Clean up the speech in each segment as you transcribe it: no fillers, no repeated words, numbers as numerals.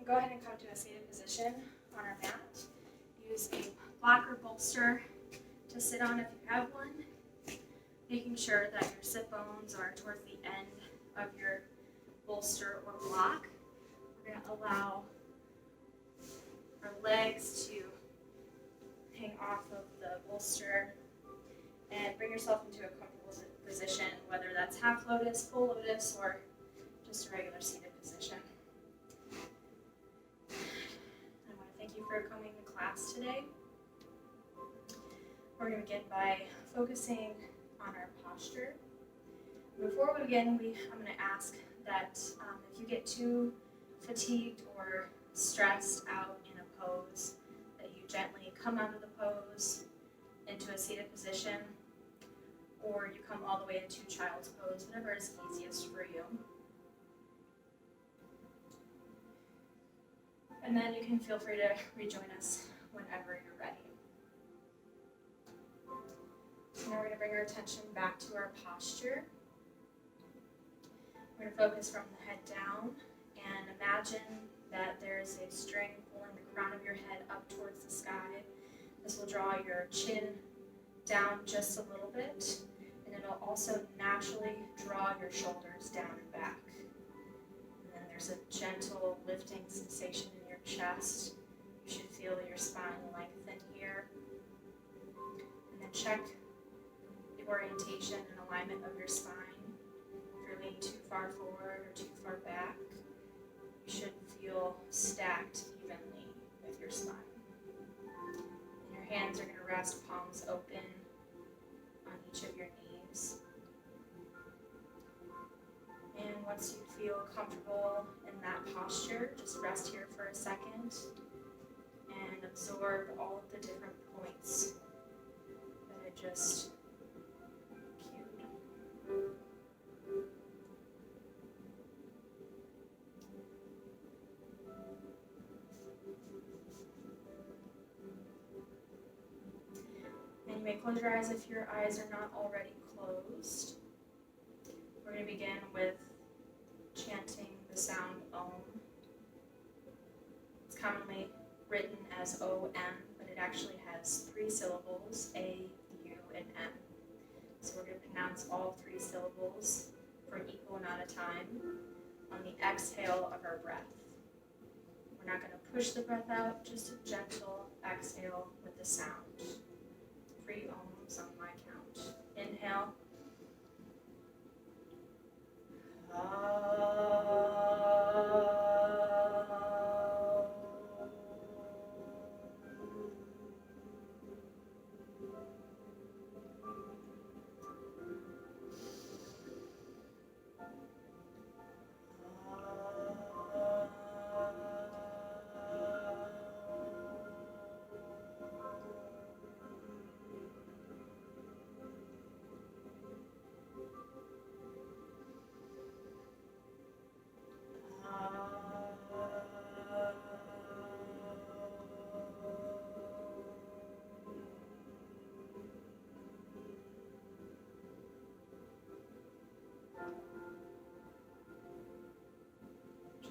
Go ahead and come to a seated position on our mat. Use a block or bolster to sit on if you have one, making sure that your sit bones are towards the end of your bolster or block. We're going to allow our legs to hang off of the bolster and bring yourself into a comfortable position, whether that's half lotus, full lotus, or just a regular seated position. I want to thank you for coming to class today. We're going to begin by focusing on our posture. Before we begin, I'm going to ask that if you get too fatigued or stressed out in a pose, that you gently come out of the pose into a seated position, or you come all the way into child's pose, whatever is easiest for you. And then you can feel free to rejoin us whenever you're ready. So now we're going to bring our attention back to our posture. We're going to focus from the head down and imagine that there's a string pulling the crown of your head up towards the sky. This will draw your chin down just a little bit, and it'll also naturally draw your shoulders down and back. And then there's a gentle lifting sensation in your chest. You should feel your spine lengthen here. And then check the orientation and alignment of your spine. If you're leaning too far forward or too far back, you should feel stacked evenly with your spine. And your hands are going to rest palms open on each of your knees. And once you feel comfortable in that posture, just rest here for a second and absorb all of the different points that I just cued. And you may close your eyes if your eyes are not already closed. We're going to begin with chanting the sound Om. It's commonly written as O-M, but it actually has 3 syllables, A, U, and M. So we're going to pronounce all 3 syllables for an equal amount of time on the exhale of our breath. We're not going to push the breath out, just a gentle exhale with the sound. 3 Oms on my count. Inhale.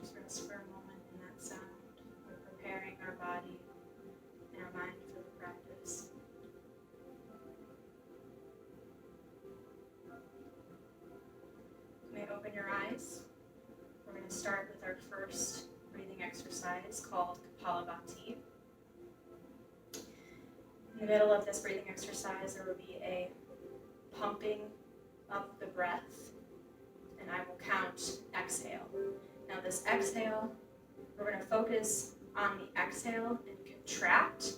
Just rest for a moment in that sound. We're preparing our body and our mind for the practice. You may open your eyes. We're going to start with our first breathing exercise called Kapalabhati. In the middle of this breathing exercise, there will be a pumping of the breath, and I will count exhale. Now this exhale, we're going to focus on the exhale and contract,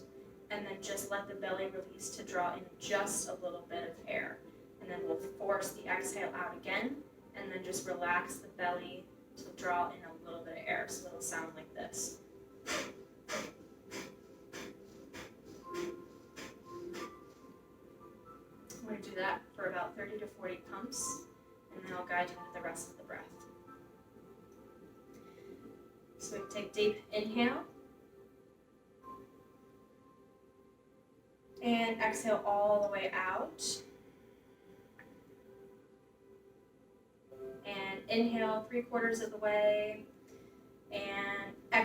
and then just let the belly release to draw in just a little bit of air. And then we'll force the exhale out again, and then just relax the belly to draw in a little bit of air. So it'll sound like this. I'm going to do that for about 30 to 40 pumps, and then I'll guide you with the rest of the breath. So we take deep inhale, and exhale all the way out. And inhale 3/4 of the way, and exhale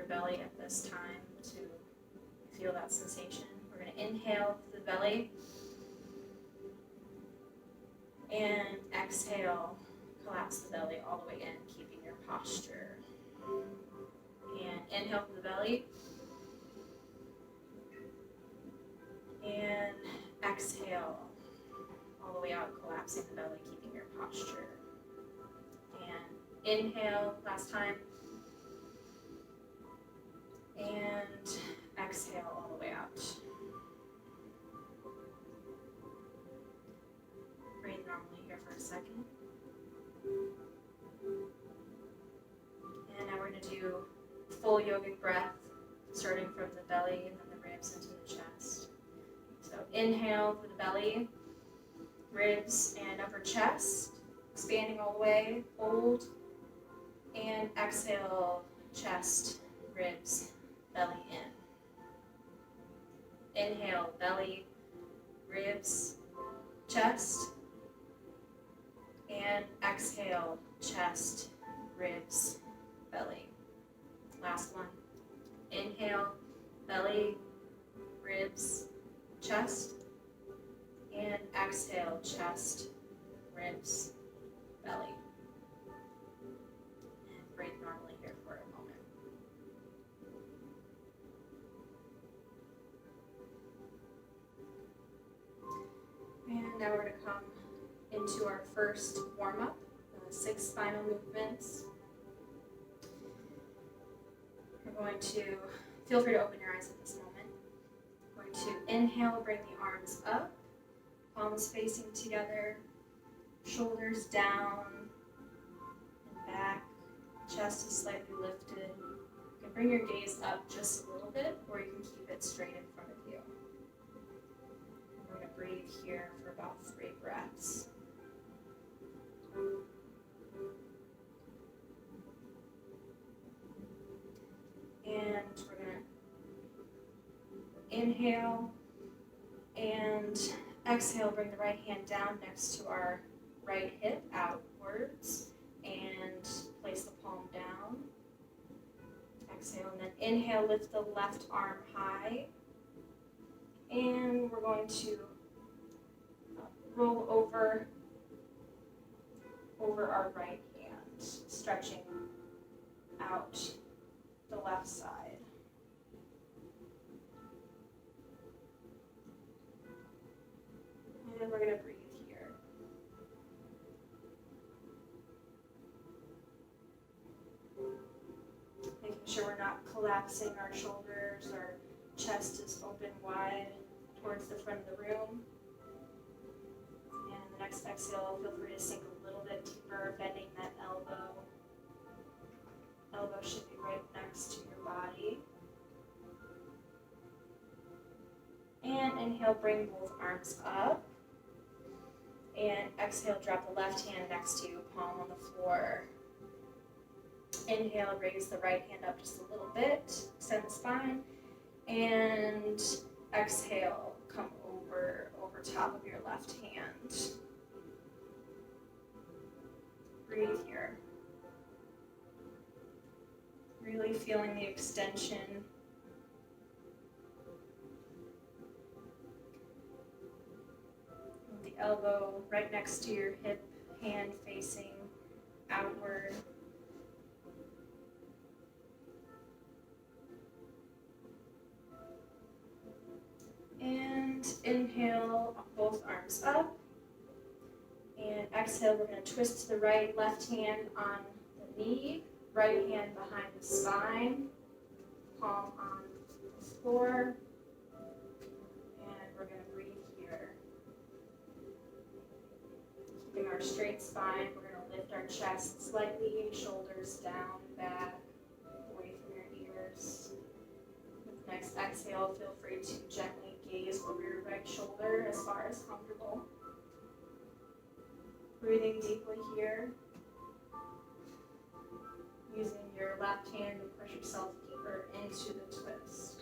your belly at this time to feel that sensation. We're going to inhale through the belly and exhale, collapse the belly all the way in, keeping your posture. And inhale through the belly and exhale all the way out, collapsing the belly, keeping your posture. And inhale, last time, and exhale all the way out. Breathe normally here for a second. And now we're going to do full yogic breath, starting from the belly and then the ribs into the chest. So inhale through the belly, ribs and upper chest, expanding all the way, hold, and exhale, chest, ribs, belly in. Inhale, belly, ribs, chest, and exhale, chest, ribs, belly. Last one. Inhale, belly, ribs, chest, and exhale, chest, ribs, belly. And breathe normally here for a moment. And now we're going to come into our first warm-up, 6 spinal movements. We're going to, feel free to open your eyes at this moment. We're going to inhale, bring the arms up, palms facing together, shoulders down and back, chest is slightly lifted. You can bring your gaze up just a little bit, or you can keep it straight in front of you. And we're going to breathe here for about 3 breaths. And we're going to inhale and exhale, bring the right hand down next to our right hip outwards and place the palm down. Exhale and then inhale, lift the left arm high. And we're going to roll over our right hand, stretching out the left side. And we're going to breathe here. Making sure we're not collapsing our shoulders, our chest is open wide towards the front of the room. And the next exhale, feel free to sink a little bit deeper, bending that elbow. Elbow should be right next to your body. And inhale, bring both arms up. And exhale, drop the left hand next to you, palm on the floor. Inhale, raise the right hand up just a little bit, extend the spine. And exhale, come over top of your left hand. Breathe here. Really feeling the extension. The elbow right next to your hip, hand facing outward. And inhale, both arms up. And exhale, we're going to twist to the right, left hand on the knee, right hand behind the spine, palm on the floor. And we're going to breathe here. Keeping our straight spine, we're going to lift our chest slightly, shoulders down, back, away from your ears. With the next exhale, feel free to gently gaze over your right shoulder as far as comfortable. Breathing deeply here. Using your left hand to push yourself deeper into the twist.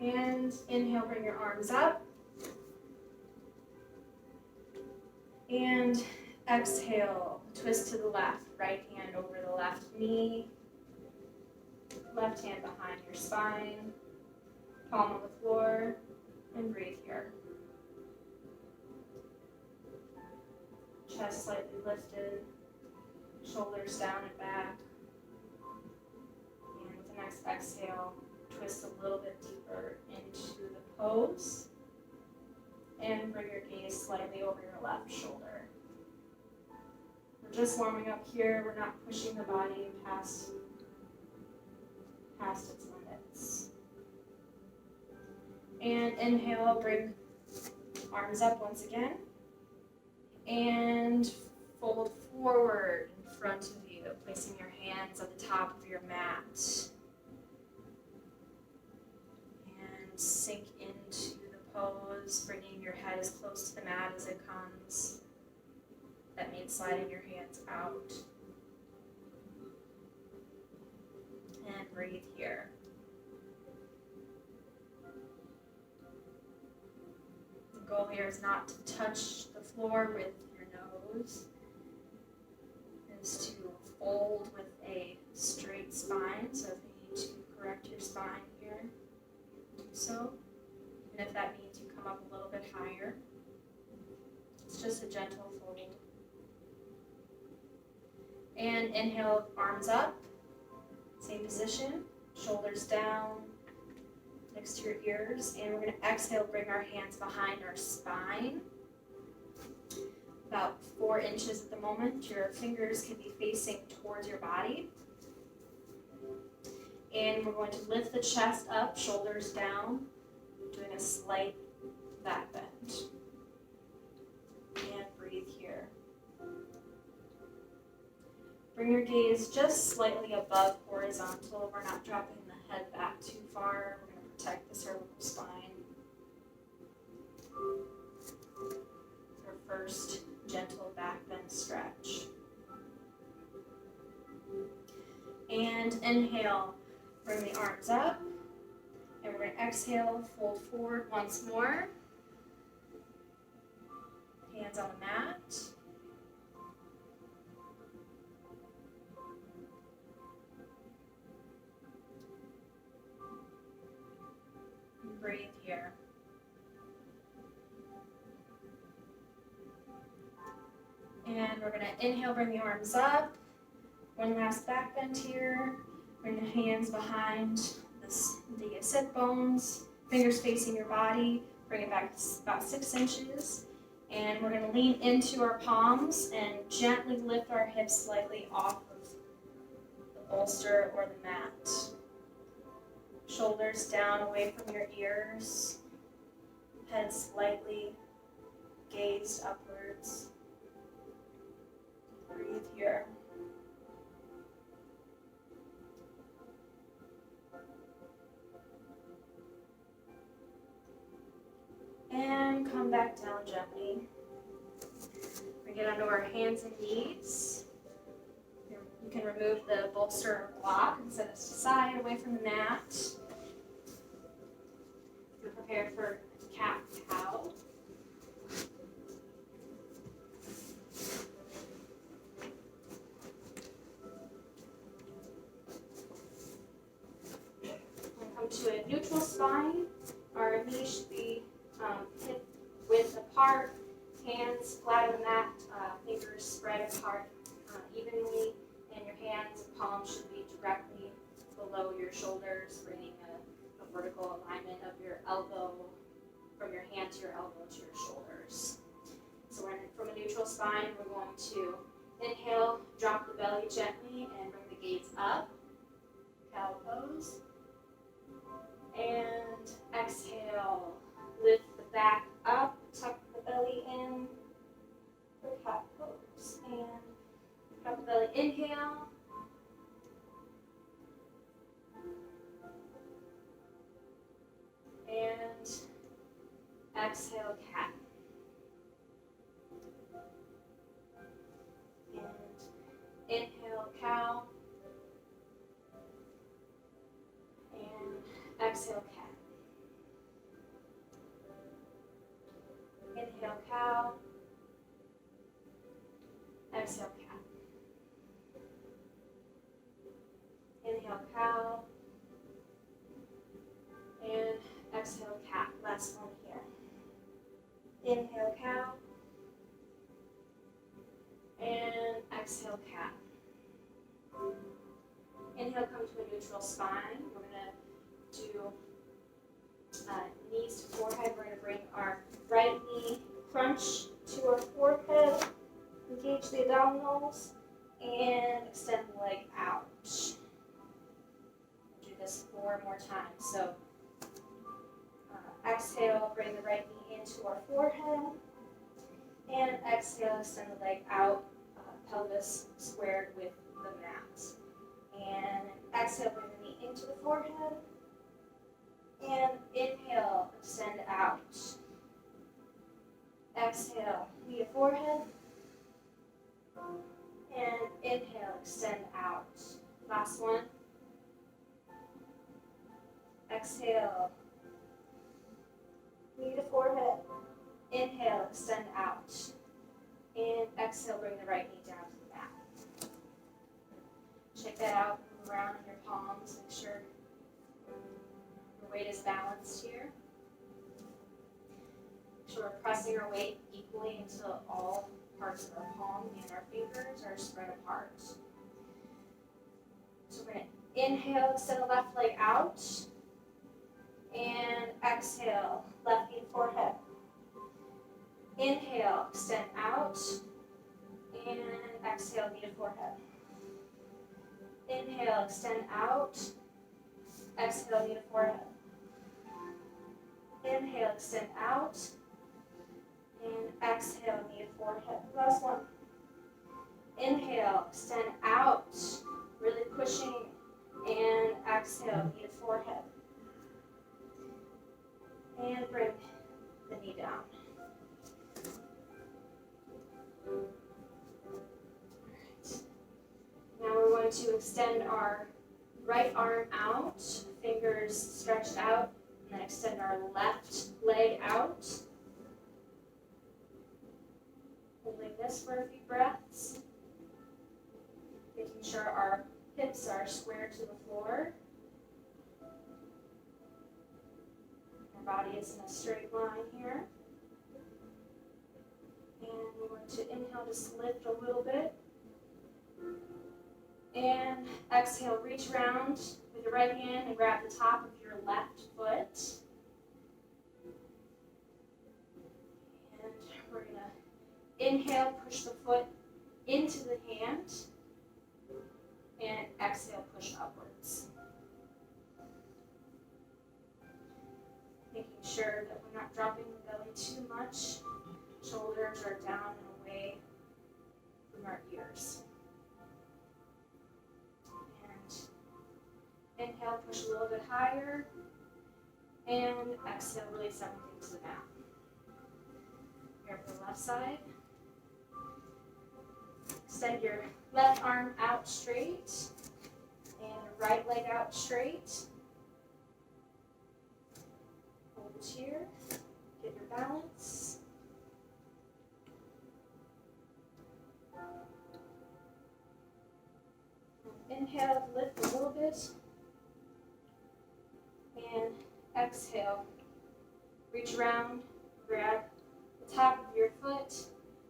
And inhale, bring your arms up. And exhale, twist to the left, right hand over the left knee, Left hand behind your spine, palm on the floor, and breathe here. Chest slightly lifted, shoulders down and back. And with the next exhale, twist a little bit deeper into the pose. And bring your gaze slightly over your left shoulder. We're just warming up here. We're not pushing the body past its limits. And inhale, bring arms up once again. And fold forward in front of you, placing your hands at the top of your mat. And sink into the pose, bringing your head as close to the mat as it comes. That means sliding your hands out. And breathe here. The goal here is not to touch the floor with your nose. It is to fold with a straight spine. So if you need to correct your spine here, do so. And if that means you come up a little bit higher, it's just a gentle fold. And inhale, arms up. Same position, shoulders down, next to your ears. And we're going to exhale, bring our hands behind our spine. About 4 inches at the moment. Your fingers can be facing towards your body. And we're going to lift the chest up, shoulders down, doing a slight back bend. And breathe here. Bring your gaze just slightly above horizontal. We're not dropping the head back too far. We're going to protect the cervical spine. Our first gentle back bend stretch. And inhale, bring the arms up. And we're going to exhale, fold forward once more. Hands on the mat. Breathe here. And we're going to inhale, bring the arms up. One last back bend here. Bring the hands behind the sit bones, fingers facing your body. Bring it back about 6 inches. And we're going to lean into our palms and gently lift our hips slightly off of the bolster or the mat. Shoulders down away from your ears, head slightly gazed upwards. Breathe here. And come back down gently. We get onto our hands and knees. You can remove the bolster or block and set it aside away from the mat. You're prepared for cat-cow. We'll come to a neutral spine. Our knees should be hip width apart, hands flat on the mat, fingers spread apart evenly, and your hands and palms should be directly below your shoulders, bringing a vertical alignment of your elbow, from your hand to your elbow to your shoulders. So we're from a neutral spine, we're going to inhale, drop the belly gently, and bring the gaze up, cow pose. And exhale, lift the back up, tuck the belly in for cat pose. And drop the belly, inhale. And exhale, cat. And inhale, cow. And exhale, cat. Inhale, cow. Exhale, cat. Inhale, cow. exhale, cat. Inhale, come to a neutral spine. We're going to do knees to forehead. We're going to bring our right knee crunch to our forehead, engage the abdominals, and extend the leg out. Do this 4 more times. So exhale, bring the right knee into our forehead, and exhale, extend the leg out, pelvis squared with the mat. And exhale, bring the knee into the forehead, and inhale, extend out. Exhale, knee to forehead, and inhale, extend out. Last one. Exhale, knee to forehead, inhale, extend out. And exhale, bring the right knee down to the mat. Check that out, move around in your palms, make sure your weight is balanced here. Make sure we're pressing our weight equally until all parts of our palm and our fingers are spread apart. So we're going to inhale, extend the left leg out, and exhale, left knee to forehead. Inhale, extend out, and exhale, knee to forehead. Inhale, extend out, exhale, knee to forehead. Inhale, extend out, and exhale, knee to forehead. Last one. Inhale, extend out, really pushing, and exhale, knee to forehead. And bring the knee down. Now we're going to extend our right arm out, fingers stretched out, and then extend our left leg out. Holding this for a few breaths. Making sure our hips are square to the floor. Our body is in a straight line here. And we're going to inhale, just lift a little bit. And exhale, reach around with your right hand and grab the top of your left foot. And we're going to inhale, push the foot into the hand. And exhale, push upwards. Making sure that we're not dropping the belly too much. Shoulders are down and away from our ears. And inhale, push a little bit higher. And exhale, release everything to the mat. Here for the left side. Extend your left arm out straight. And your right leg out straight. Hold it here. Get your balance. Inhale, lift a little bit. And exhale, reach around, grab the top of your foot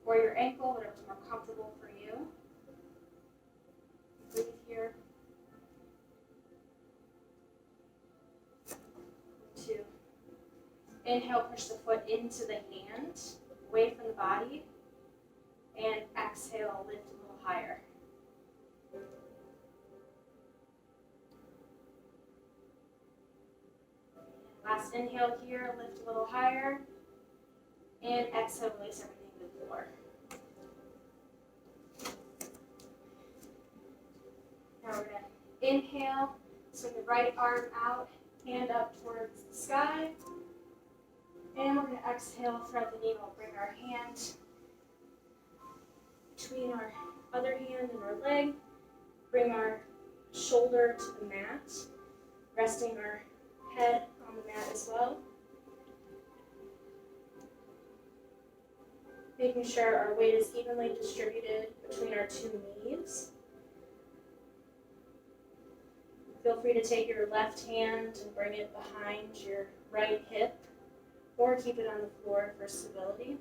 or your ankle, whatever's more comfortable for you. Breathe here. 2. Inhale, push the foot into the hand, away from the body. And exhale, lift a little higher. Last inhale here, lift a little higher. And exhale, release everything to the floor. Now we're going to inhale, swing the right arm out, hand up towards the sky. And we're going to exhale, thread the needle, bring our hand between our other hand and our leg. Bring our shoulder to the mat, resting our head on the mat as well. Making sure our weight is evenly distributed between our 2 knees. Feel free to take your left hand and bring it behind your right hip, or keep it on the floor for stability.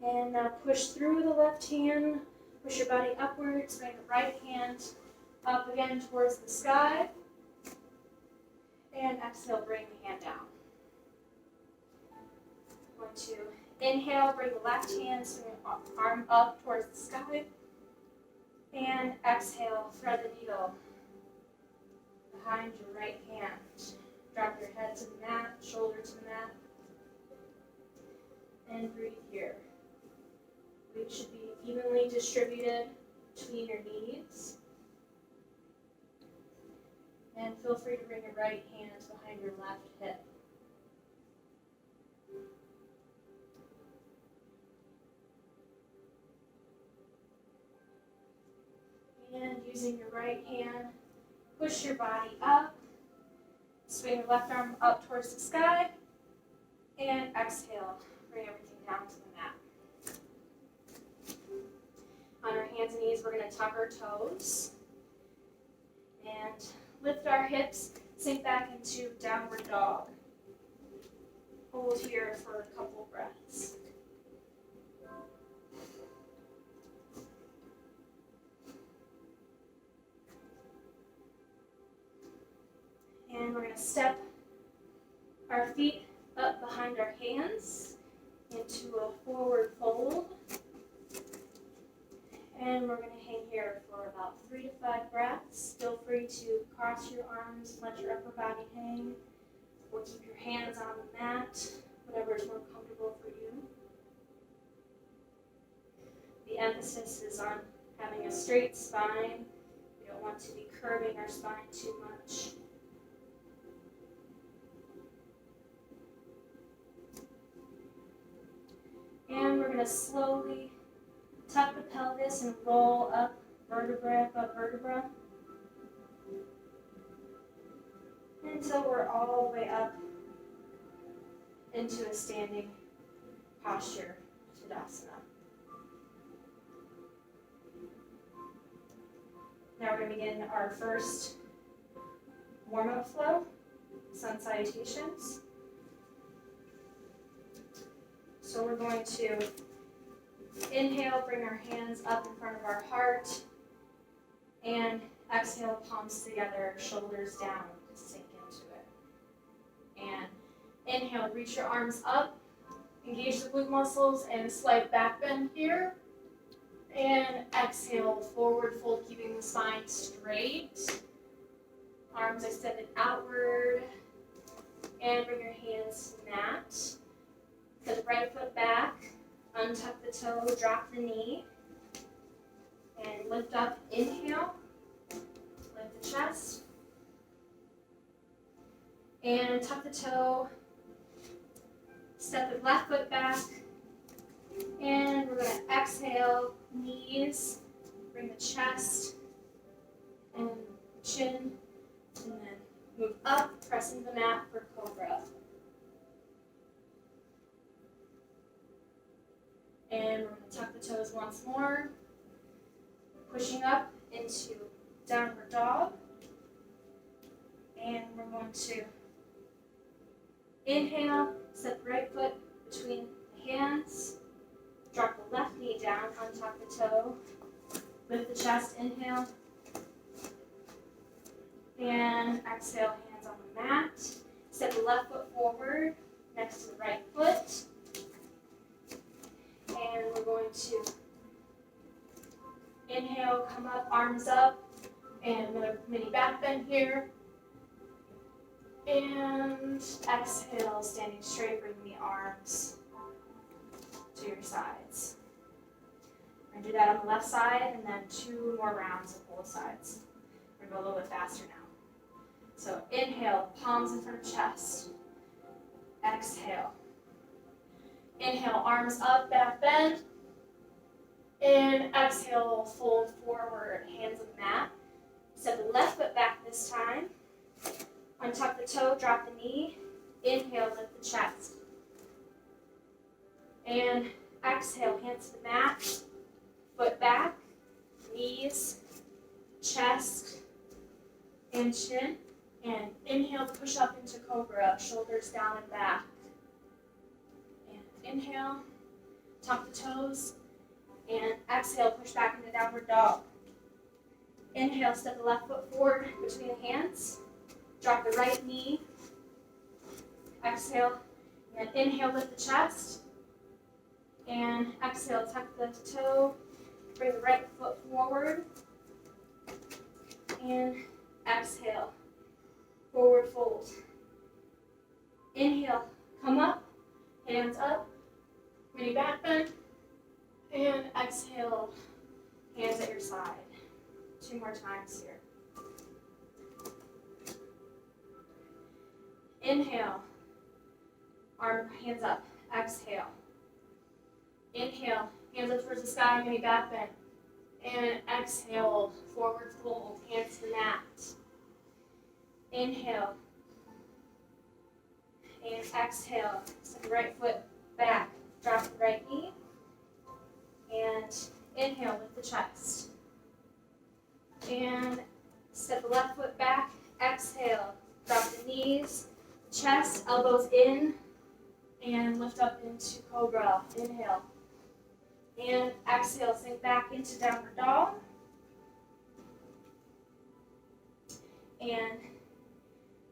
And now push through the left hand, push your body upwards, bring the right hand up again towards the sky. And exhale, bring the hand down. Going to inhale, bring the left hand, swing the arm up towards the sky. And exhale, thread the needle behind your right hand. Drop your head to the mat, shoulder to the mat. And breathe here. Weight should be evenly distributed between your knees. And feel free to bring your right hand behind your left hip. And using your right hand, push your body up. Swing your left arm up towards the sky. And exhale, bring everything down to the mat. On our hands and knees, we're going to tuck our toes. And lift our hips, sink back into downward dog. Hold here for a couple breaths. And we're going to step our feet up behind our hands into a forward fold. And we're going to hang here for about 3 to 5 breaths. Feel free to cross your arms, let your upper body hang, or keep your hands on the mat, whatever is more comfortable for you. The emphasis is on having a straight spine. We don't want to be curving our spine too much. And we're going to slowly tuck the pelvis and roll up vertebra above vertebra until we're all the way up into a standing posture, Tadasana. Now we're going to begin our first warm-up flow, sun salutations. So we're going to inhale, bring our hands up in front of our heart, and exhale, palms together, shoulders down, sink into it. And inhale, reach your arms up, engage the glute muscles, and slight back bend here. And exhale, forward fold, keeping the spine straight. Arms extended outward, and bring your hands to the mat. Set the right foot back. Untuck the toe, drop the knee, and lift up, inhale, lift the chest, and tuck the toe, step the left foot back, and we're going to exhale, knees, bring the chest and chin, and then move up, press into the mat for Cobra. And we're going to tuck the toes once more, pushing up into downward dog. And we're going to inhale, step the right foot between the hands, drop the left knee down, untuck the toe, lift the chest, inhale, and exhale, hands on the mat. Step the left foot forward next to the right foot. And we're going to inhale, come up, arms up, and another mini back bend here. And exhale, standing straight, bring the arms to your sides. We're going to do that on the left side, and then 2 more rounds of both sides. We're going to go a little bit faster now. So inhale, palms in front of chest. Exhale. Inhale, arms up, back bend. And exhale, fold forward, hands on the mat. Step the left foot back this time. Untuck the toe, drop the knee. Inhale, lift the chest. And exhale, hands to the mat. Foot back, knees, chest, and chin. And inhale, push up into Cobra, shoulders down and back. And inhale, tuck the toes, and exhale, push back into downward dog. Inhale, step the left foot forward between the hands, drop the right knee, exhale, and inhale, lift the chest, and exhale, tuck the toe, bring the right foot forward, and exhale, forward fold. Inhale, come up, hands up, mini back bend, and exhale, hands at your side. 2 more times here. Inhale, hands up, exhale. Inhale, hands up towards the sky, mini back bend. And exhale, forward fold, hands to the mat. Inhale. And exhale, step the right foot back, drop the right knee. And inhale, lift the chest. And step the left foot back, exhale, drop the knees, chest, elbows in, and lift up into cobra. Inhale. And exhale, sink back into downward dog. And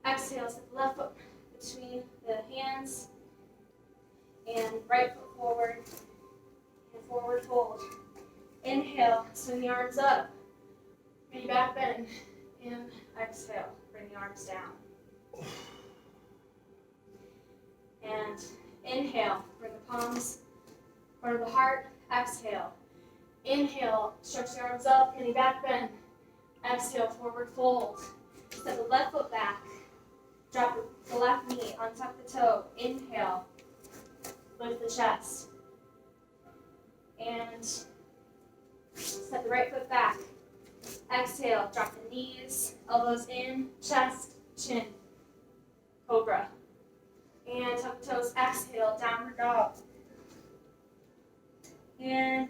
exhale, step the left foot between the hands. And right foot forward. And forward fold. Inhale, swing the arms up. Mini back bend. And exhale, bring the arms down. And inhale, bring the palms in front of the heart. Exhale. Inhale, stretch the arms up, mini back bend. Exhale, forward fold. Step the left foot back. Drop the left knee, untuck the toe. Inhale, lift the chest. And step the right foot back. Exhale, drop the knees, elbows in, chest, chin, cobra. And tuck the toes, exhale, downward dog. And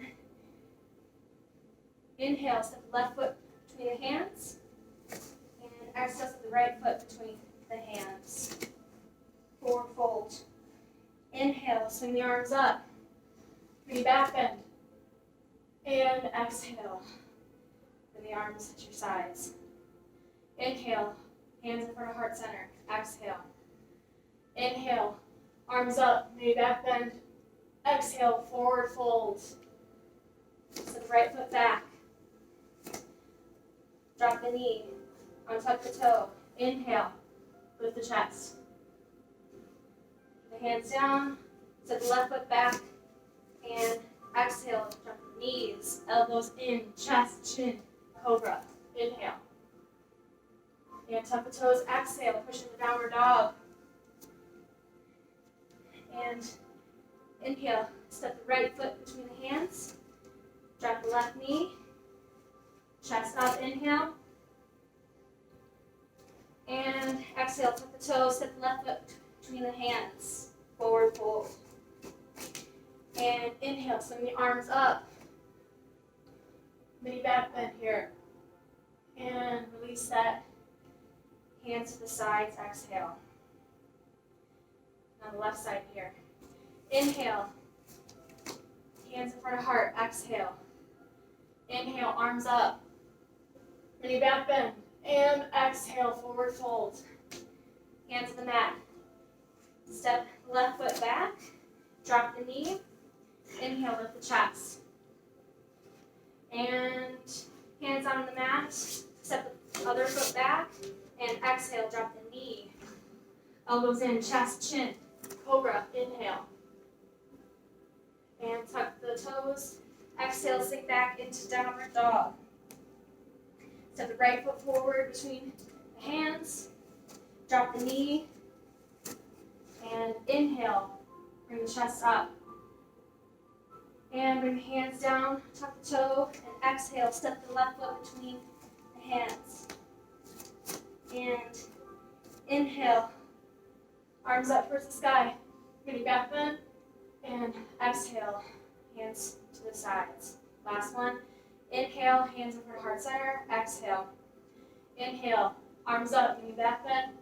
inhale, step the left foot between the hands. And exhale, step the right foot between the hands. Forward fold. Inhale, swing the arms up. Mini back bend. And exhale. Bring the arms at your sides. Inhale, hands in front of heart center. Exhale. Inhale, arms up, mini back bend. Exhale, forward fold. Step the right foot back. Drop the knee, untuck the toe. Inhale, lift the chest. The hands down, step the left foot back, and exhale, drop the knees, elbows in, chest, chin, cobra. Inhale. And tuck the toes, exhale, push into downward dog. And inhale, step the right foot between the hands, drop the left knee, chest up, inhale, and exhale, tuck the toes, step the left foot between the hands, forward fold, and inhale, swing the arms up, mini back bend here, and release that, hands to the sides, exhale, on the left side here. Inhale, hands in front of heart, exhale. Inhale, arms up, mini back bend, and exhale, forward fold. Hands to the mat. Step left foot back, drop the knee, inhale, lift the chest. And hands on the mat, step the other foot back, and exhale, drop the knee. Elbows in, chest, chin, cobra, inhale. And tuck the toes. Exhale, sink back into downward dog. Step the right foot forward between the hands. Drop the knee. And inhale, bring the chest up. And bring the hands down, tuck the toe, and exhale, step the left foot between the hands. And inhale, arms up towards the sky. Mini back bend. And exhale, hands to the sides. Last one. Inhale, hands in front of heart center. Exhale. Inhale, arms up, mini back bend.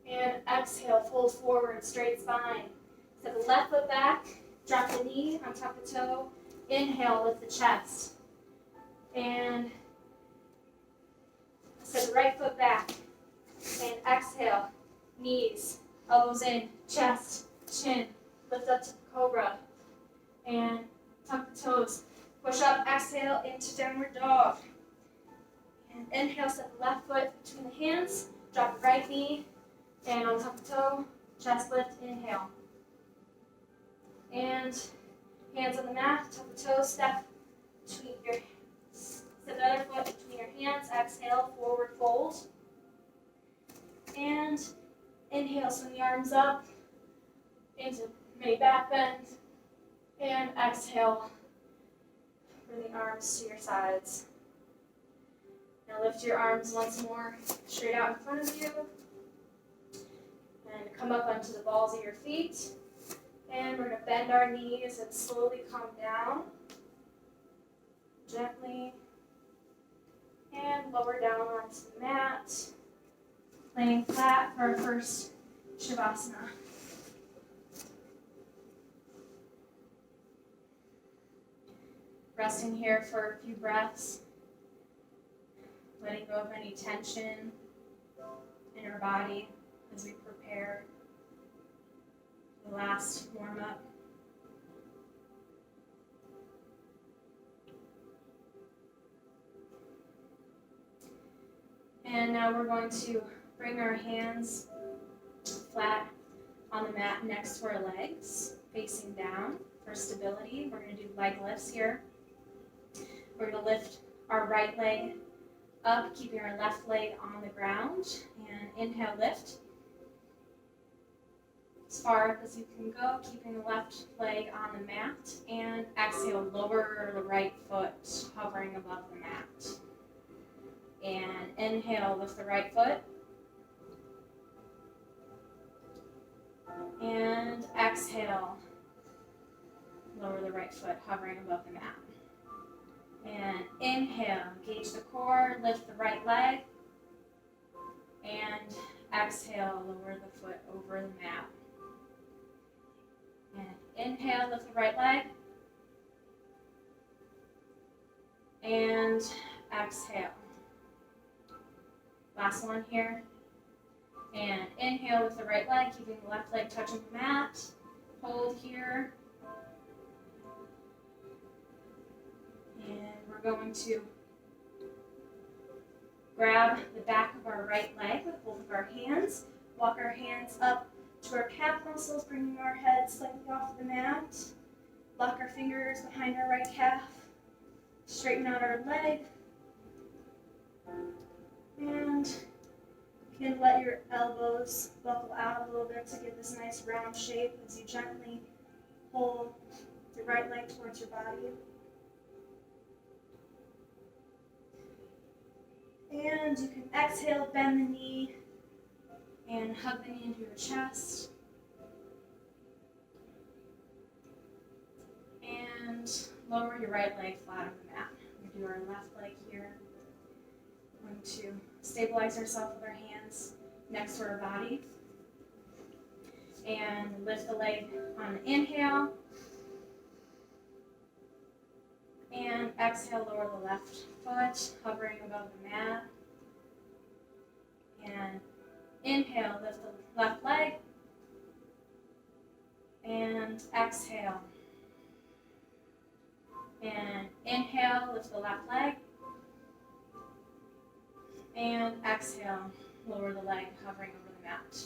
And exhale, fold forward, straight spine. Step the left foot back, drop the knee on top of the toe. Inhale, lift the chest. And set the right foot back. And exhale, knees, elbows in, chest, chin, lift up to the cobra. And tuck the toes. Push up, exhale into downward dog. And inhale, set the left foot between the hands. Drop the right knee. And on top of the toe, chest lift, inhale. And hands on the mat, top of the toes, step the other foot between your hands. Exhale, forward fold. And inhale, swing the arms up into mini back bend. And exhale, bring the arms to your sides. Now lift your arms once more straight out in front of you. And come up onto the balls of your feet. And we're going to bend our knees and slowly come down. Gently. And lower down onto the mat. Laying flat for our first Shavasana. Resting here for a few breaths. Letting go of any tension in our body as we prepare the last warm-up. And now we're going to bring our hands flat on the mat next to our legs, facing down for stability. We're going to do leg lifts here. We're going to lift our right leg up, keeping our left leg on the ground. And inhale, lift. As far up as you can go, keeping the left leg on the mat. And exhale, lower the right foot, hovering above the mat. And inhale, lift the right foot. And exhale, lower the right foot, hovering above the mat. And inhale, engage the core, lift the right leg. And exhale, lower the foot over the mat. And inhale, lift the right leg. And exhale. Last one here. And inhale with the right leg, keeping the left leg touching the mat. Hold here. And we're going to grab the back of our right leg with both of our hands. Walk our hands up to our calf muscles, bringing our head slightly off the mat. Lock our fingers behind our right calf. Straighten out our leg. And you can let your elbows buckle out a little bit to give this nice round shape as you gently pull your right leg towards your body. And you can exhale, bend the knee, and hug the knee into your chest. And lower your right leg flat on the mat. We do our left leg here. We're going to stabilize ourselves with our hands next to our body. And lift the leg on the inhale. And exhale, lower the left foot, hovering above the mat. And inhale, lift the left leg. And exhale. And inhale, lift the left leg. And exhale, lower the leg, hovering over the mat.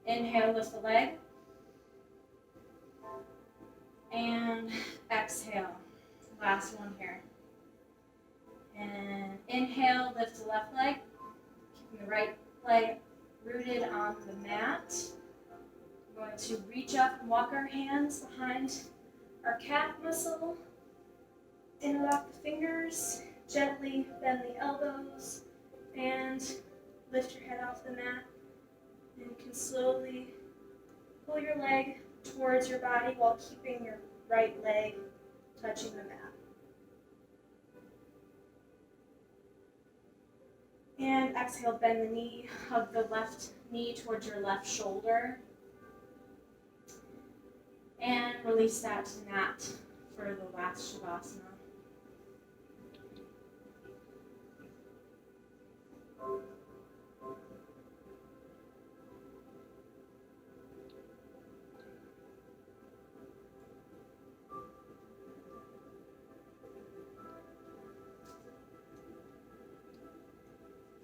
Inhale, lift the leg. And exhale. Last one here. And inhale, lift the left leg. Keeping the right leg rooted on the mat. We're going to reach up and walk our hands behind our calf muscle. Interlock the fingers. Gently bend the elbows. And lift your head off the mat. And you can slowly pull your leg towards your body while keeping your right leg touching the mat. And exhale, bend the knee, hug the left knee towards your left shoulder. release that to mat for the last Shavasana.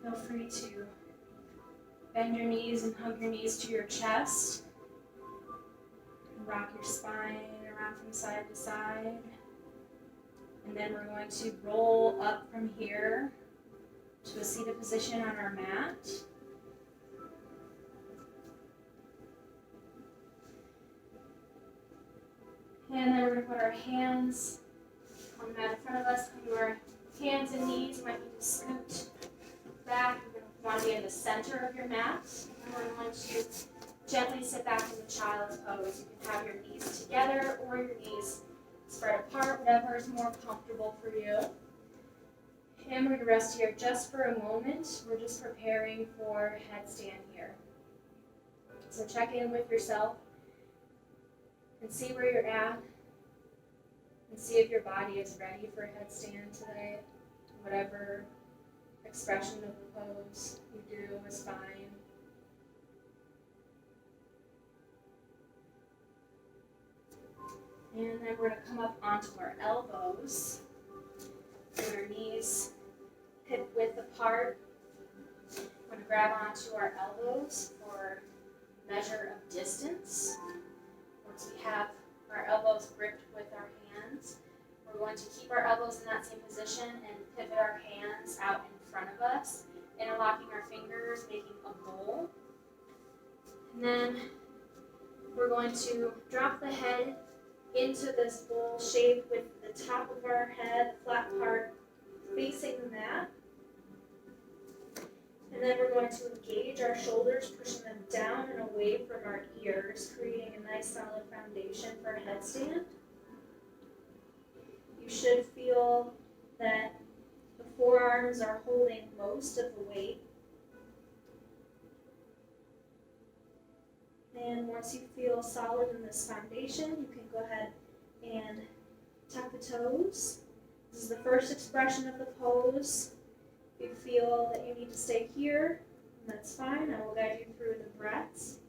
Feel free to bend your knees and hug your knees to your chest. Rock your spine around from side to side. And then we're going to roll up from here to a seated position on our mat. And then we're going to put our hands on the mat in front of us. Come to our hands and knees. You might need to scoot back. You're going to want to be in the center of your mat. And we're going to gently sit back in the child's pose. You can have your knees together or your knees spread apart, whatever is more comfortable for you. And we're going to rest here just for a moment. We're just preparing for headstand here. So check in with yourself and see where you're at and see if your body is ready for headstand today. Whatever expression of the pose you do is fine. And then we're going to come up onto our elbows and our knees hip width apart. We're going to grab onto our elbows for measure of distance. Once we have our elbows gripped with our hands, we're going to keep our elbows in that same position and pivot our hands out in front of us, interlocking our fingers, making a bowl. And then we're going to drop the head into this bowl shape with the top of our head, the flat part, facing the mat. And then we're going to engage our shoulders, pushing them down and away from our ears, creating a nice solid foundation for a headstand. You should feel that the forearms are holding most of the weight. And once you feel solid in this foundation, you can go ahead and tuck the toes. This is the first expression of the pose. If you feel that you need to stay here, that's fine. I will guide you through the breaths.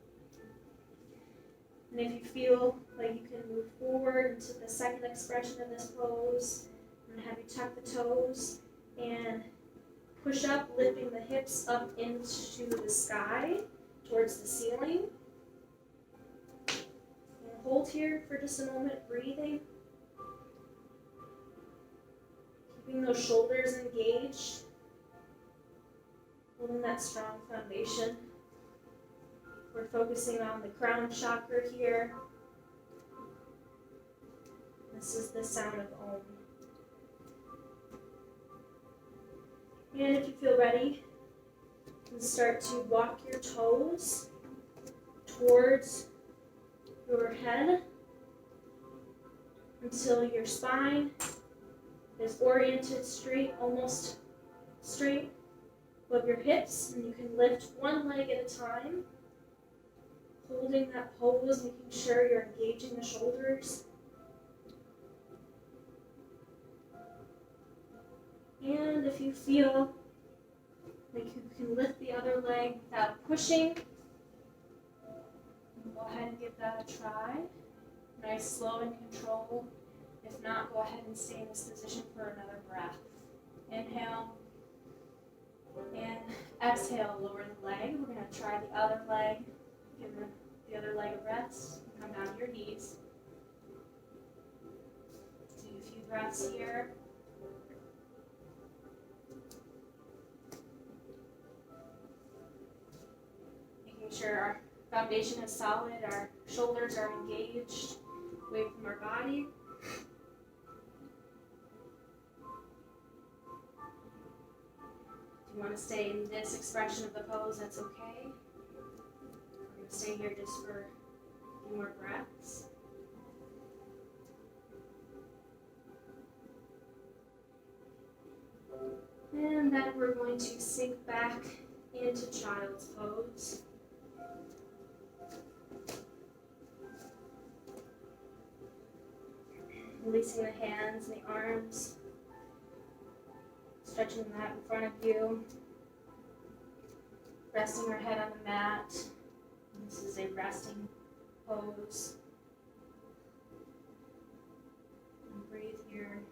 And if you feel like you can move forward into the second expression of this pose, I'm going to have you tuck the toes and push up, lifting the hips up into the sky, towards the ceiling. Hold here for just a moment, breathing. Keeping those shoulders engaged. Holding that strong foundation. We're focusing on the crown chakra here. This is the sound of Om. And if you feel ready, you can start to walk your toes towards your head until your spine is oriented straight, almost straight above your hips, and you can lift one leg at a time, holding that pose, making sure you're engaging the shoulders. And if you feel like you can lift the other leg without pushing, go ahead and give that a try. Nice, slow, and controlled. If not, go ahead and stay in this position for another breath. Inhale. And exhale, lower the leg. We're going to try the other leg. Give the other leg a rest. Come down to your knees. Do a few breaths here. Making sure our foundation is solid, our shoulders are engaged away from our body. If you want to stay in this expression of the pose, that's okay. We're going to stay here just for a few more breaths. And then we're going to sink back into child's pose. Releasing the hands and the arms. Stretching the mat in front of you. Resting your head on the mat. This is a resting pose. And breathe here.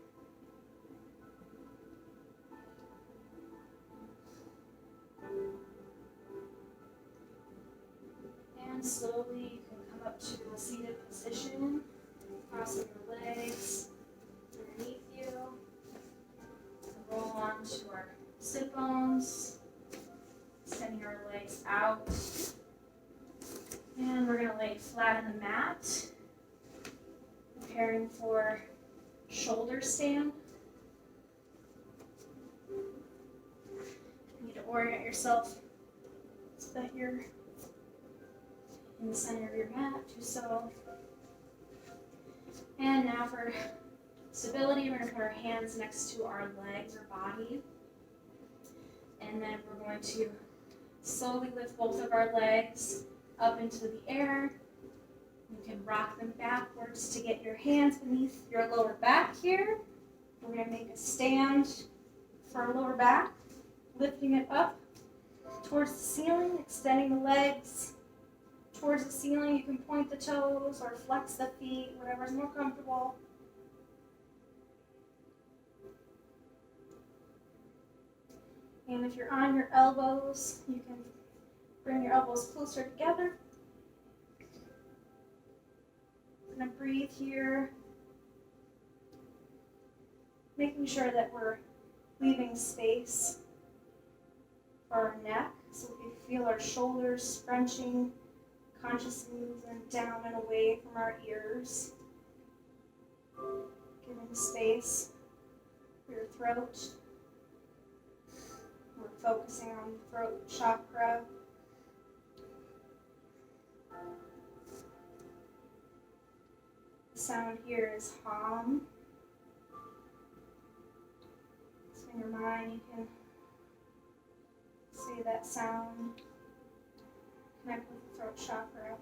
And slowly you can come up to a seated position, crossing your legs underneath you. Roll onto our sit bones, extending our legs out. And we're going to lay flat on the mat, preparing for shoulder stand. You need to orient yourself so that you're in the center of your mat, do so. And now for stability, we're going to put our hands next to our legs or body. And then we're going to slowly lift both of our legs up into the air. You can rock them backwards to get your hands beneath your lower back here. We're going to make a stand for our lower back, lifting it up towards the ceiling, extending the legs towards the ceiling. You can point the toes or flex the feet, whatever's more comfortable. And if you're on your elbows, you can bring your elbows closer together. I'm going to breathe here, making sure that we're leaving space for our neck, so we feel our shoulders scrunching, consciously moving down and away from our ears. Giving space for your throat. We're focusing on the throat chakra. The sound here is hum. So in your mind you can say that sound. Connect with the throat chakra.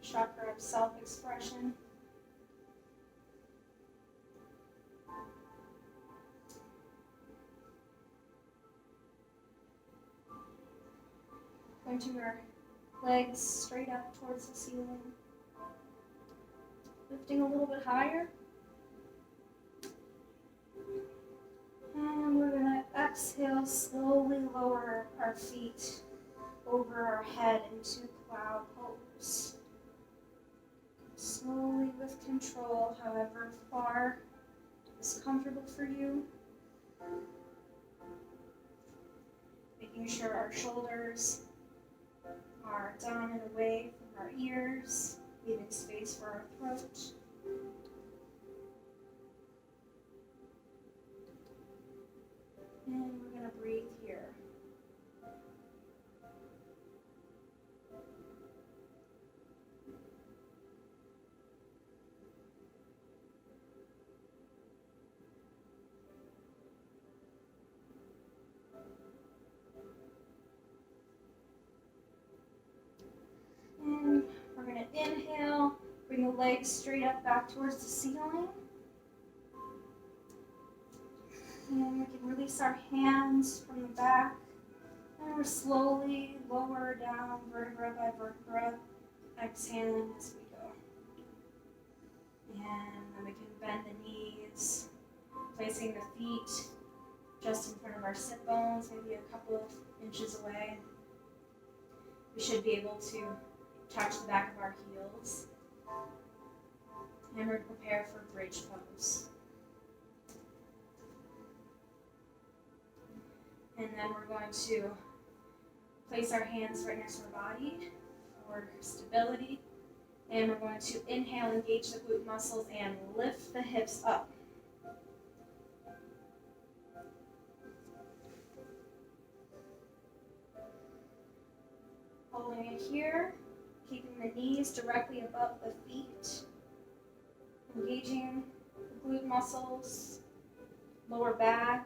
Chakra of self-expression. Pointing our legs straight up towards the ceiling. Lifting a little bit higher. And we're going to exhale, slowly lower our feet over our head into cloud pose. Slowly with control, however far is comfortable for you. Making sure our shoulders are down and away from our ears, leaving space for our throat. And we're going to breathe here. And we're going to inhale, bring the legs straight up back towards the ceiling. And we can release our hands from the back. And we're slowly lower down vertebra by vertebra, exhaling as we go. And then we can bend the knees, placing the feet just in front of our sit bones, maybe a couple of inches away. We should be able to touch the back of our heels. And we're prepared for bridge pose. And then we're going to place our hands right next to our body for stability. And we're going to inhale, engage the glute muscles, and lift the hips up. Holding it here, keeping the knees directly above the feet. Engaging the glute muscles, lower back.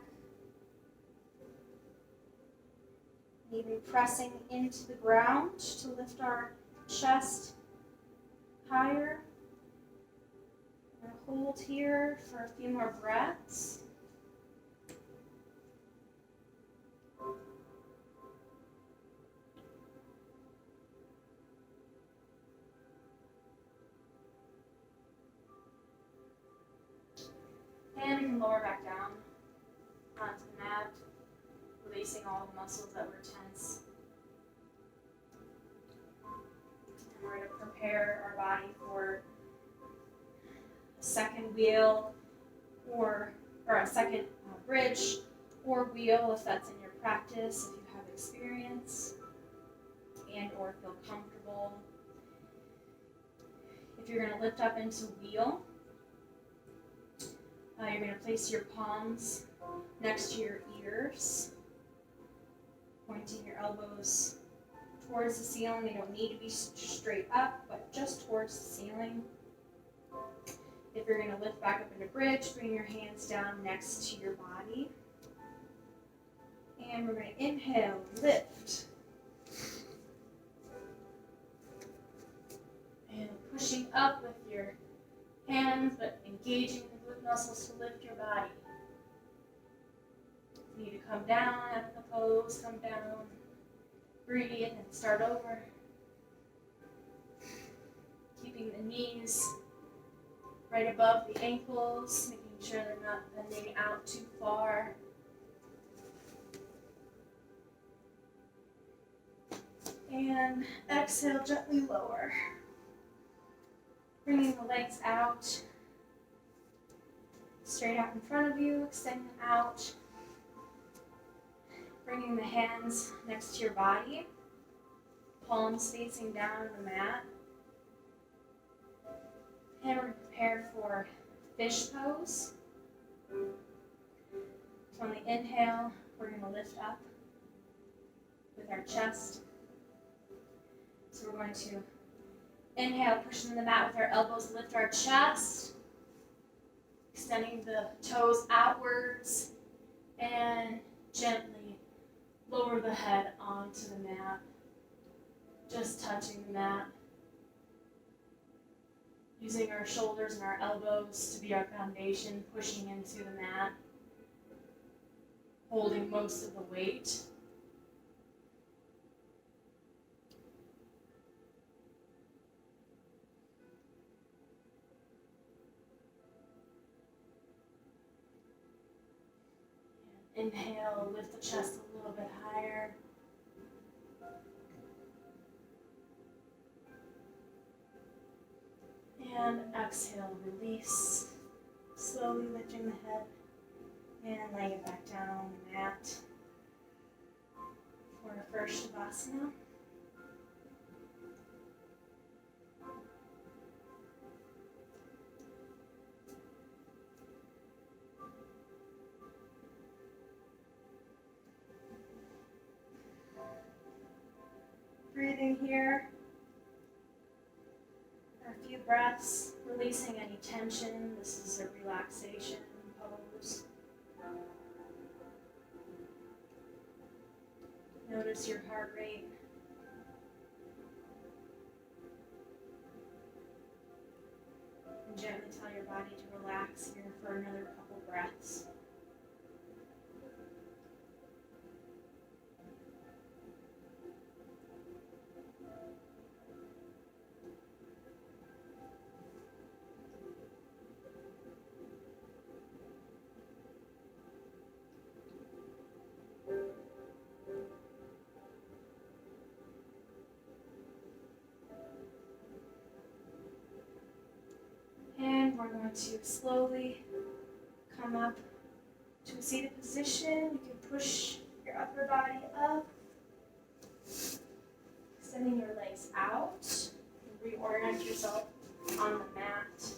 Even pressing into the ground to lift our chest higher. hold here for a few more breaths. And we can lower back down onto the mat, releasing all the muscles that were tense. And we're going to prepare our body for a second wheel or a second bridge or wheel if that's in your practice, if you have experience and or feel comfortable. If you're going to lift up into wheel, you're going to place your palms next to your ears, pointing your elbows towards the ceiling. They don't need to be straight up, but just towards the ceiling. If you're going to lift back up into bridge, bring your hands down next to your body. And we're going to inhale, lift. And pushing up with your hands, but engaging the glute muscles to lift your body. You need to come down out of the pose, come down, breathe, and start over. Keeping the knees right above the ankles, making sure they're not bending out too far. And exhale, gently lower. Bringing the legs out, straight out in front of you, extend them out. Bringing the hands next to your body, palms facing down on the mat. And we're prepared for fish pose. So on the inhale, we're going to lift up with our chest. So we're going to inhale, pushing the mat with our elbows, lift our chest, extending the toes outwards, and gently lower the head onto the mat, just touching the mat. Using our shoulders and our elbows to be our foundation, pushing into the mat, holding most of the weight. Inhale, lift the chest a little bit higher. And exhale, release. Slowly lifting the head and laying it back down on the mat for our first Shavasana. Breathing here. A few breaths, releasing any tension. This is a relaxation pose. Notice your heart rate. And gently tell your body to relax here for another couple breaths. And we're going to slowly come up to a seated position. You can push your upper body up, extending your legs out. Reorient yourself on the mat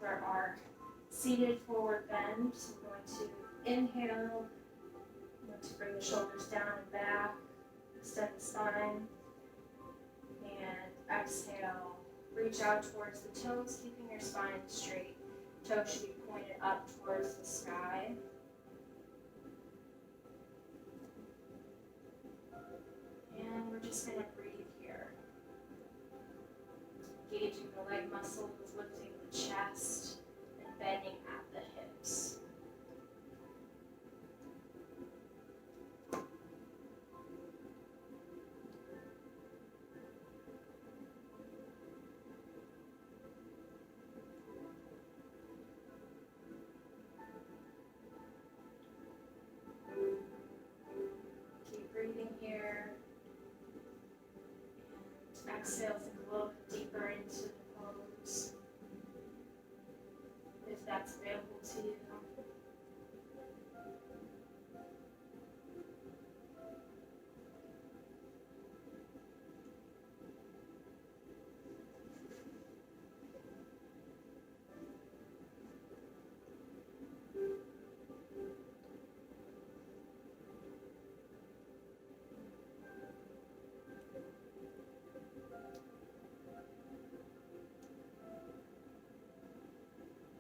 for our seated forward bend. So we're going to inhale, we're going to bring the shoulders down and back, extend the spine, and exhale. Reach out towards the toes, keeping your spine straight. Toes should be pointed up towards the sky. And we're just going to breathe here. Engaging the leg muscles, lifting Exhale, sink a little bit deeper into the pose, if that's available to you.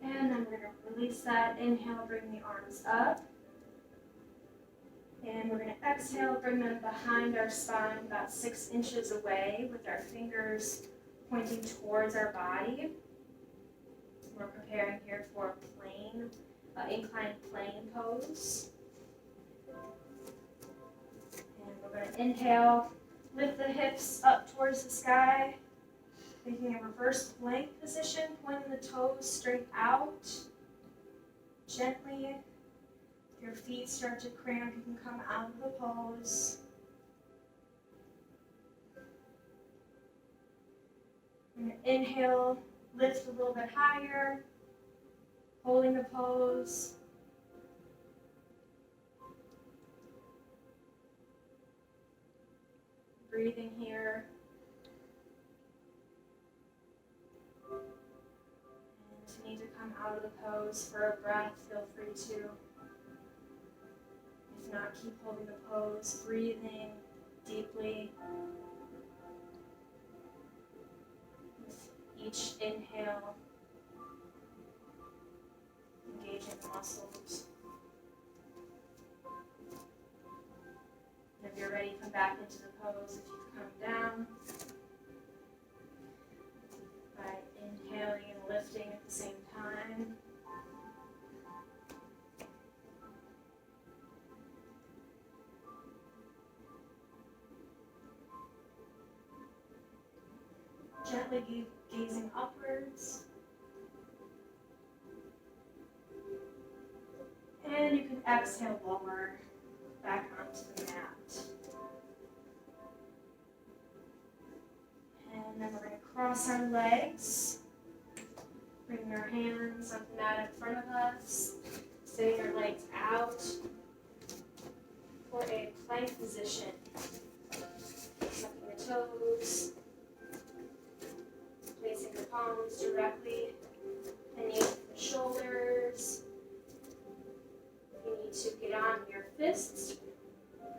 And then we're going to release that. Inhale, bring the arms up. And we're going to exhale, bring them behind our spine, about 6 inches away, with our fingers pointing towards our body. We're preparing here for a plane, inclined plane pose. And we're going to inhale, lift the hips up towards the sky, making a reverse plank position, pointing the toes straight out. Gently, if your feet start to cramp, you can come out of the pose. And inhale, lift a little bit higher, holding the pose. Breathing here. And if you need to come out of the pose for a breath, feel free to. If not, keep holding the pose, breathing deeply. With each inhale, engaging the muscles. And if you're ready, come back into the pose. If you've come down, by inhaling and lifting at the same time. Gently gazing upwards. And you can exhale, lower back onto the mat. And then we're going to cross our legs. Bring our hands on the mat in front of us. Sitting our legs out for a plank position. Tucking the toes. Placing the palms directly beneath the shoulders. If you need to get on your fists,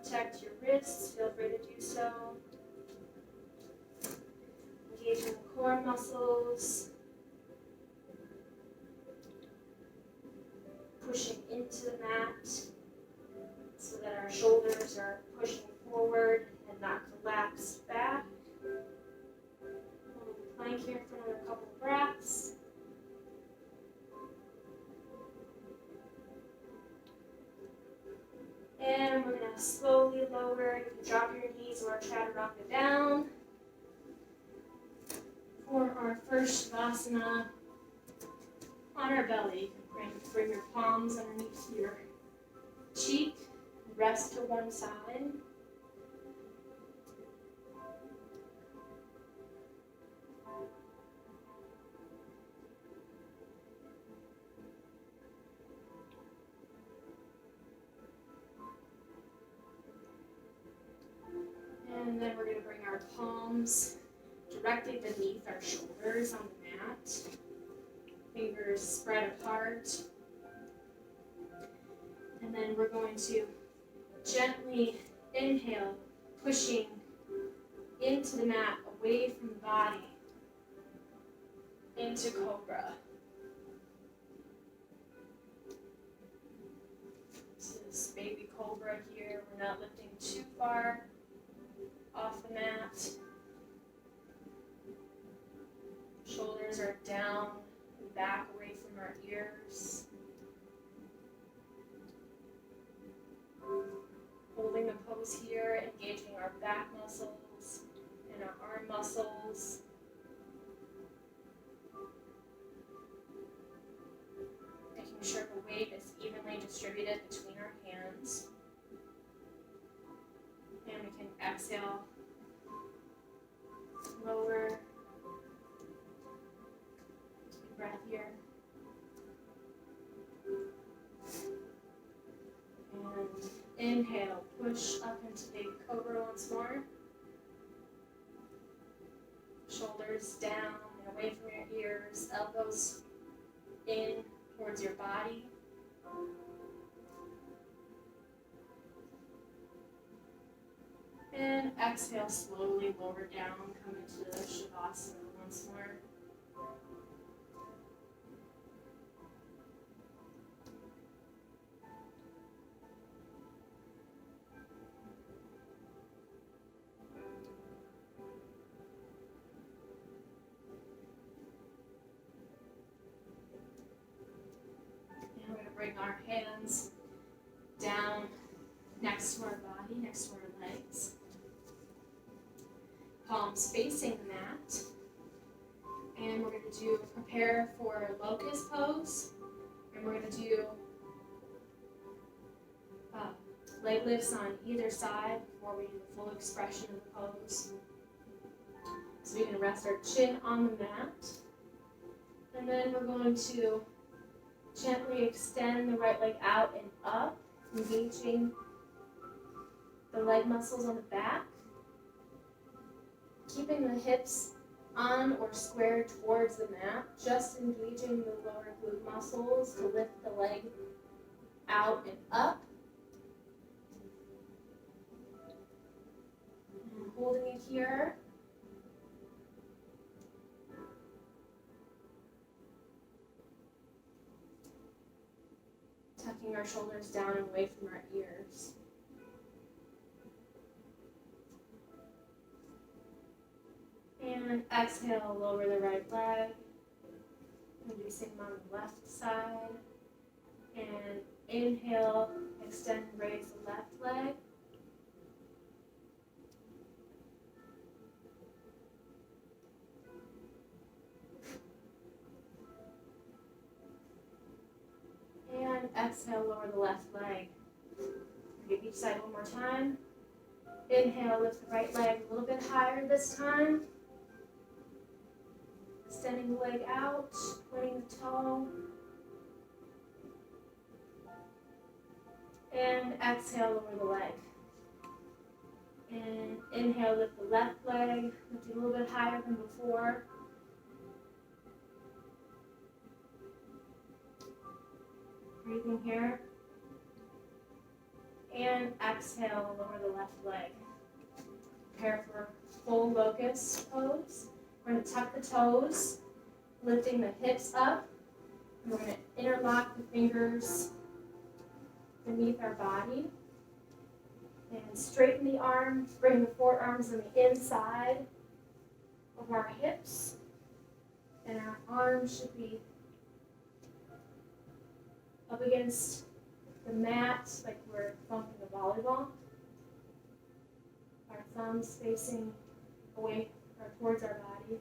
protect your wrists, feel free to do so. Engaging the core muscles. Pushing into the mat so that our shoulders are pushing forward and not collapsed back. Plank here for another couple breaths. And we're going to slowly lower. You can drop your knees or chaturanga down. For our first Shavasana, on our belly, you can bring your palms underneath your cheek, rest to one side. And then we're going to bring our palms directly beneath our shoulders on the mat. Fingers spread apart. And then we're going to gently inhale, pushing into the mat, away from the body, into Cobra. This is baby Cobra here. We're not lifting too far off the mat. Shoulders are down and back away from our ears. Holding the pose here, engaging our back muscles and our arm muscles. Making sure the weight is evenly distributed between our hands. And we can exhale, here. And inhale, push up into baby cobra once more. Shoulders down and away from your ears, elbows in towards your body. And exhale, slowly lower down, come into the Shavasana once more. And we're going to bring our hands down next to our body, next to our legs. Palms facing the mat. And we're going to prepare for locust pose. And we're going to do leg lifts on either side before we do the full expression of the pose. So we can rest our chin on the mat. And then we're going to gently extend the right leg out and up, engaging the leg muscles on the back. Keeping the hips on or squared towards the mat, just engaging the lower glute muscles to lift the leg out and up. And holding it here. Tucking our shoulders down and away from our ears. And exhale, lower the right leg. And do the same on the left side. And inhale, extend and raise the left leg. And exhale, lower the left leg. Give each side one more time. Inhale, lift the right leg a little bit higher this time. Extending the leg out, pointing the toe. And exhale, lower the leg. And inhale, lift the left leg, lift it a little bit higher than before. Breathing here. And exhale, lower the left leg. Prepare for full locust pose. We're going to tuck the toes, lifting the hips up. And we're going to interlock the fingers beneath our body. And straighten the arms, bring the forearms on the inside of our hips. And our arms should be up against the mat like we're bumping a volleyball. Our thumbs facing away or towards our body.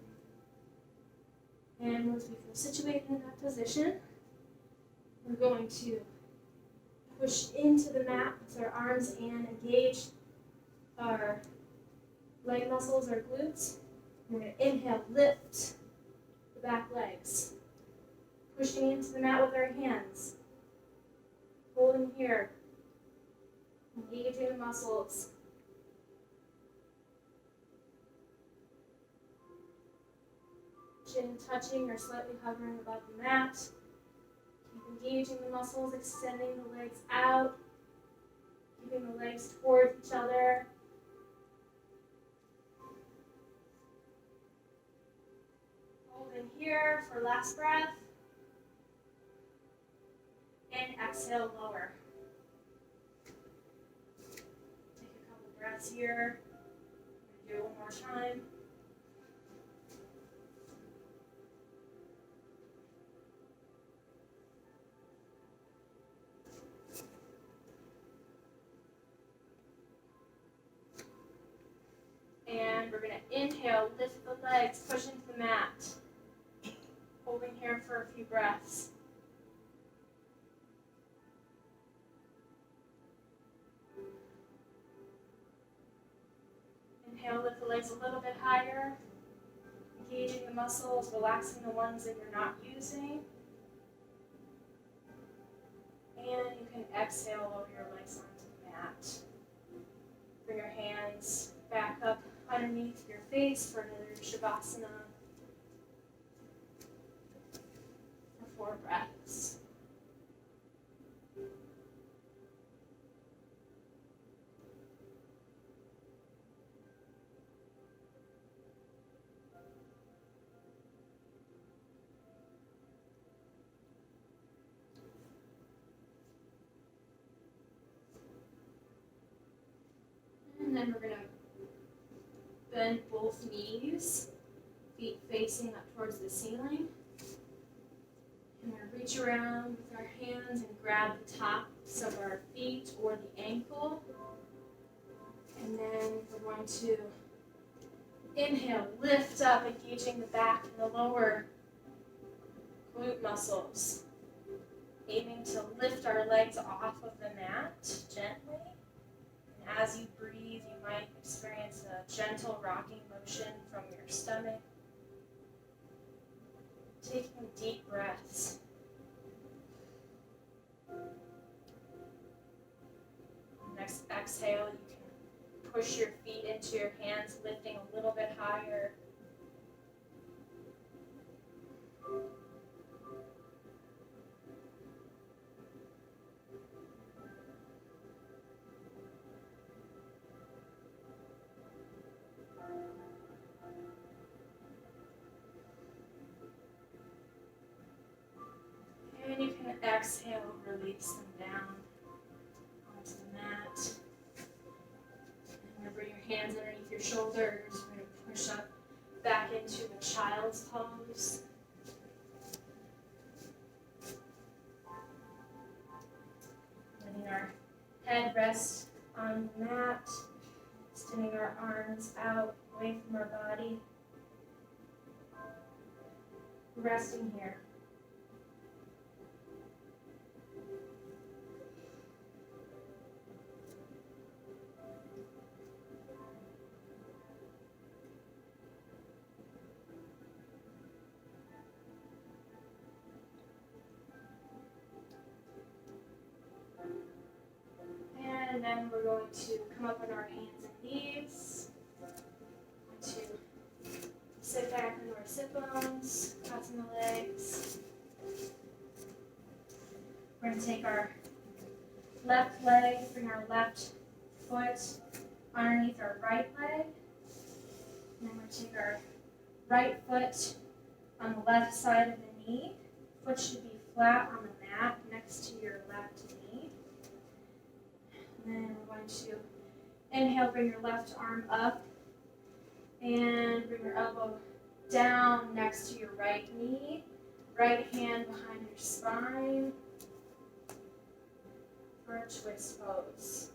And once we feel situated in that position, we're going to push into the mat with our arms and engage our leg muscles, our glutes. We're going to inhale, lift the back legs. Pushing into the mat with our hands. Holding here. Engaging the muscles. Chin touching or slightly hovering above the mat. Keep engaging the muscles, extending the legs out. Keeping the legs towards each other. Hold in here for last breath. And exhale, lower. Take a couple breaths here. Do it one more time. And we're going to inhale, lift the legs, push into the mat. Holding here for a few breaths. Inhale, lift the legs a little bit higher. Engaging the muscles, relaxing the ones that you're not using. And you can exhale, lower your legs onto the mat. Bring your hands back up underneath your face for another Shavasana for 4 breaths. And then we're going to bend both knees, feet facing up towards the ceiling. And we're going to reach around with our hands and grab the tops of our feet or the ankle. And then we're going to inhale, lift up, engaging the back and the lower glute muscles. Aiming to lift our legs off of the mat gently. And as you breathe, you might experience a gentle rocking motion from your stomach. Taking deep breaths. Next exhale, you can push your feet into your hands, lifting a little bit higher. And you can exhale, release them down onto the mat. And bring your hands underneath your shoulders. We're going to push up back into a child's pose. Letting our head rest on the mat. Extending our arms out away from our body. Resting here. And then we're going to come up on our hands and knees. To sit back into our sit bones, cross in the legs. We're going to take our left leg, bring our left foot underneath our right leg. And then we're going to take our right foot on the left side of the knee. Foot should be flat on the mat next to your left knee. And then we're going to inhale, bring your left arm up and bring your elbow down next to your right knee. Right hand behind your spine for a twist pose.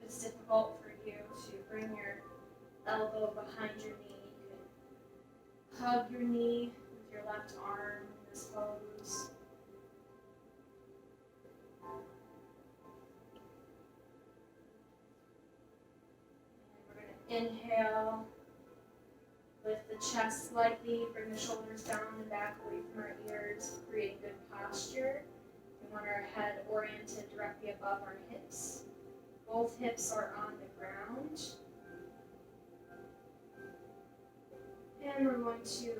If it's difficult for you to bring your elbow behind your knee, hug your knee with your left arm in this pose. And we're going to inhale, lift the chest slightly, bring the shoulders down and back away from our ears, creating good posture. We want our head oriented directly above our hips. Both hips are on the ground. And we're going to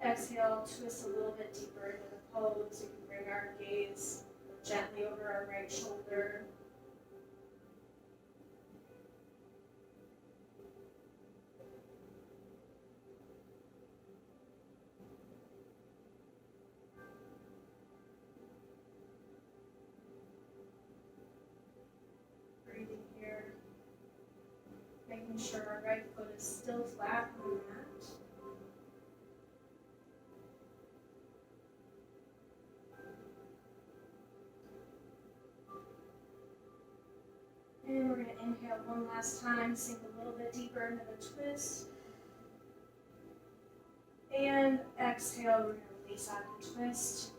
exhale, twist a little bit deeper into the pose. You can bring our gaze gently over our right shoulder. Breathing here. Making sure our right foot is still flat on the mat. And we're going to inhale one last time, sink a little bit deeper into the twist. And exhale, we're going to release out of the twist.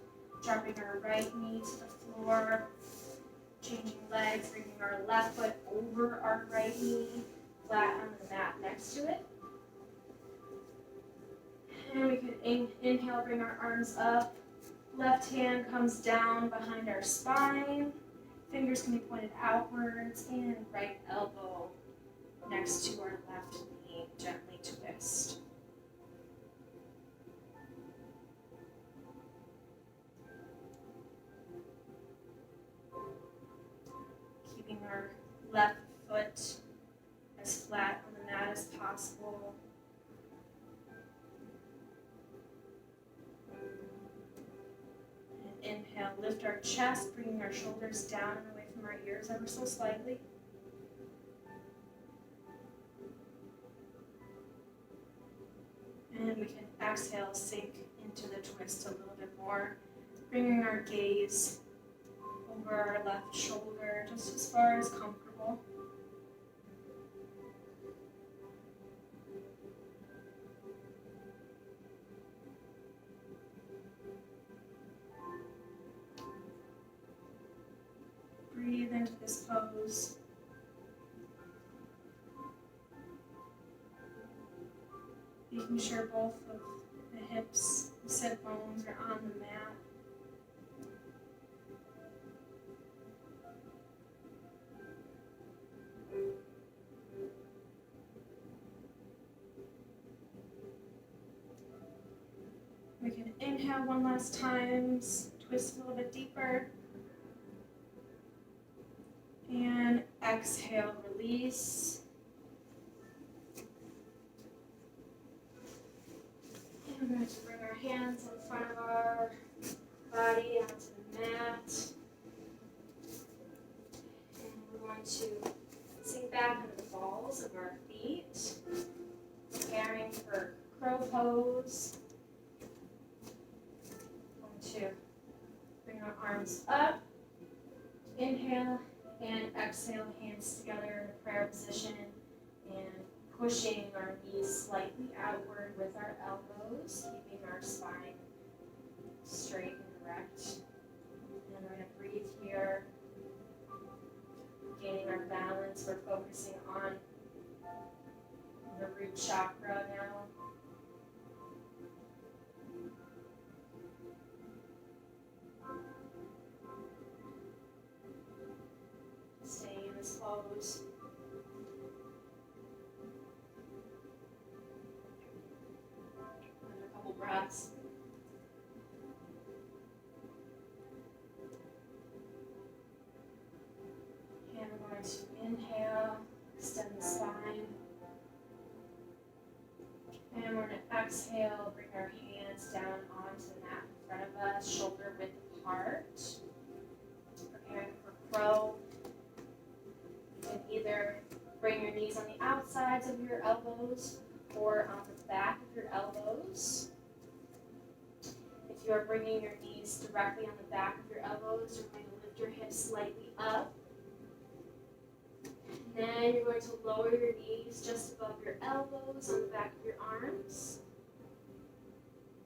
Dropping our right knee to the floor. Changing legs, bringing our left foot over our right knee, flat on the mat next to it. And we can inhale, bring our arms up. Left hand comes down behind our spine. Fingers can be pointed outwards, and right elbow next to our left knee. Gently twist. Keeping our left foot as flat on the mat as possible. And inhale, lift our chest, bringing our shoulders down and away from our ears ever so slightly. And we can exhale, sink into the twist a little bit more, bringing our gaze over our left shoulder, just as far as comfortable. Breathe into this pose. Making sure both of the hips, the sit bones are on the mat. We can inhale one last time, twist a little bit deeper. And exhale, release. And we're going to bring our hands in front of our body onto the mat. And we're going to sink back into the balls of our feet, preparing for crow pose. Going to bring our arms up, inhale, and exhale, hands together in a prayer position, and pushing our knees slightly outward with our elbows, keeping our spine straight and erect. And we're going to breathe here, gaining our balance. We're focusing on the root chakra now. Stay in this pose. Another couple breaths. And we're going to inhale, extend the spine. And we're going to exhale, bring our hands down onto the mat in front of us, shoulder width apart. Preparing for crow. You can either bring your knees on the outsides of your elbows or on the back of your elbows. If you are bringing your knees directly on the back of your elbows, you're going to lift your hips slightly up. And then you're going to lower your knees just above your elbows on the back of your arms.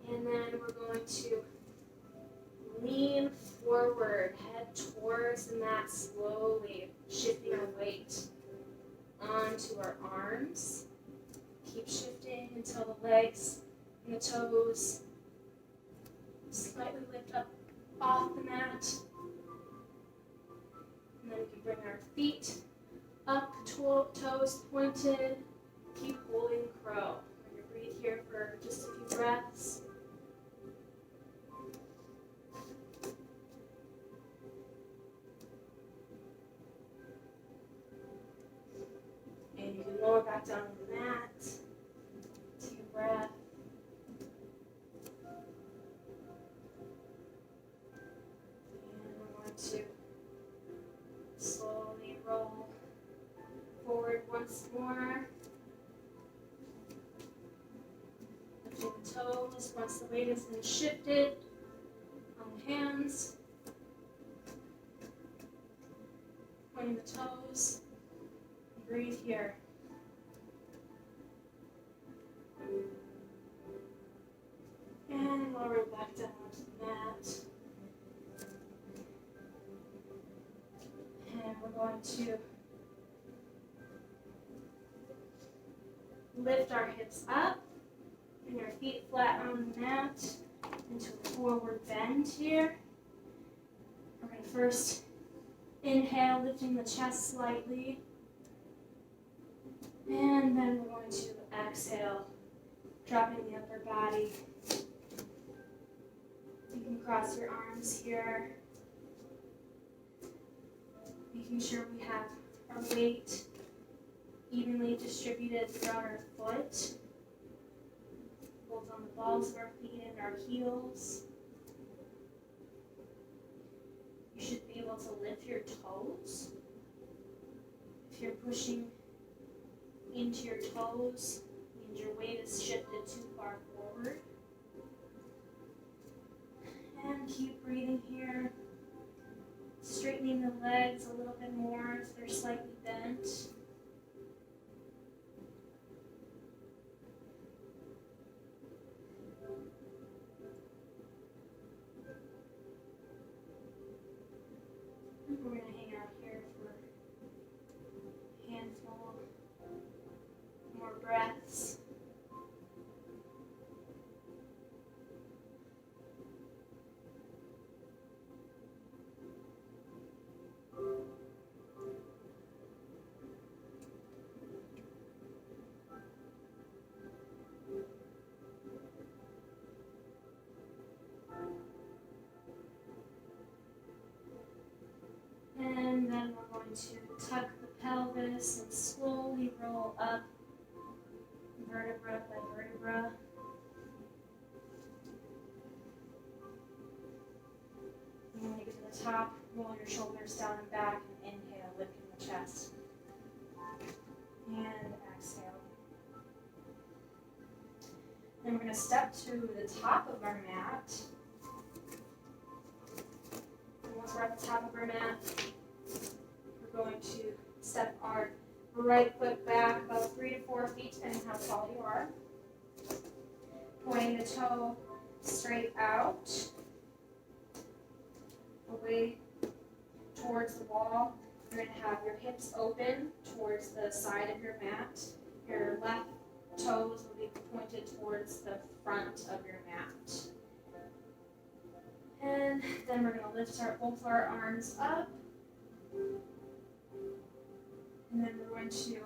And then we're going to lean forward, head towards the mat slowly, shifting our weight onto our arms. Keep shifting until the legs and the toes slightly lift up off the mat. And then we can bring our feet up, toes pointed. Keep holding crow. We're going to breathe here for just a few breaths. And you can lower back down to the mat. Take a breath. And we're going to slowly roll forward once more. Lifting the toes once the weight has been shifted on the hands. Pointing the toes. Breathe here. And lower back down to the mat. going to lift our hips up, bring our feet flat on the mat into a forward bend here. We're going to first inhale, lifting the chest slightly, and then we're going to exhale, dropping the upper body. You can cross your arms here, making sure we have our weight evenly distributed throughout our foot, both on the balls of our feet and our heels. You should be able to lift your toes. If you're pushing into your toes, it means your weight is shifted too far forward. And keep breathing here, straightening the legs a little bit more if they're slightly bent. We're going to hang out here for a handful more breaths. And then we're going to tuck the pelvis and slowly roll up vertebra by vertebra. And when you get to the top, roll your shoulders down and back and inhale, lifting the chest. And exhale. Then we're going to step to the top of our mat. And once we're at the top of our mat, we're going to step our right foot back about 3 to 4 feet, depending on how tall you are. Pointing the toe straight out, away towards the wall. You're going to have your hips open towards the side of your mat. Your left toes will be pointed towards the front of your mat. And then we're going to lift both our arms up. And then we're going to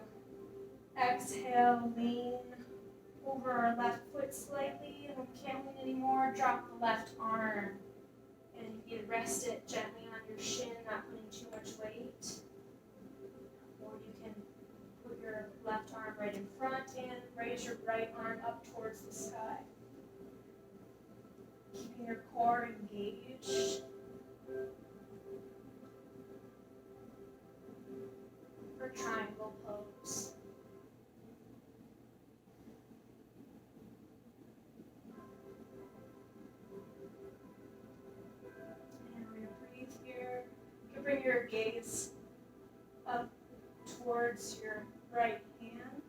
exhale, lean over our left foot slightly. And if we can't lean anymore, drop the left arm. And you can rest it gently on your shin, not putting too much weight. Or you can put your left arm right in front and raise your right arm up towards the sky. Keeping your core engaged. For triangle pose. And we're going to breathe here. You can bring your gaze up towards your right hand.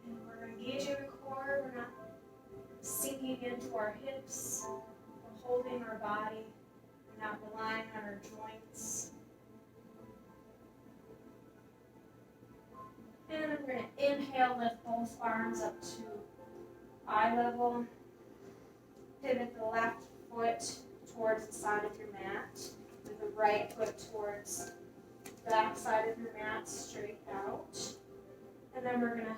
And we're engaging the core. We're not sinking into our hips. We're holding our body. We're not relying on our joints. And then we're going to inhale, lift both arms up to eye level. Pivot the left foot towards the side of your mat, with the right foot towards the back side of your mat, straight out. And then we're going to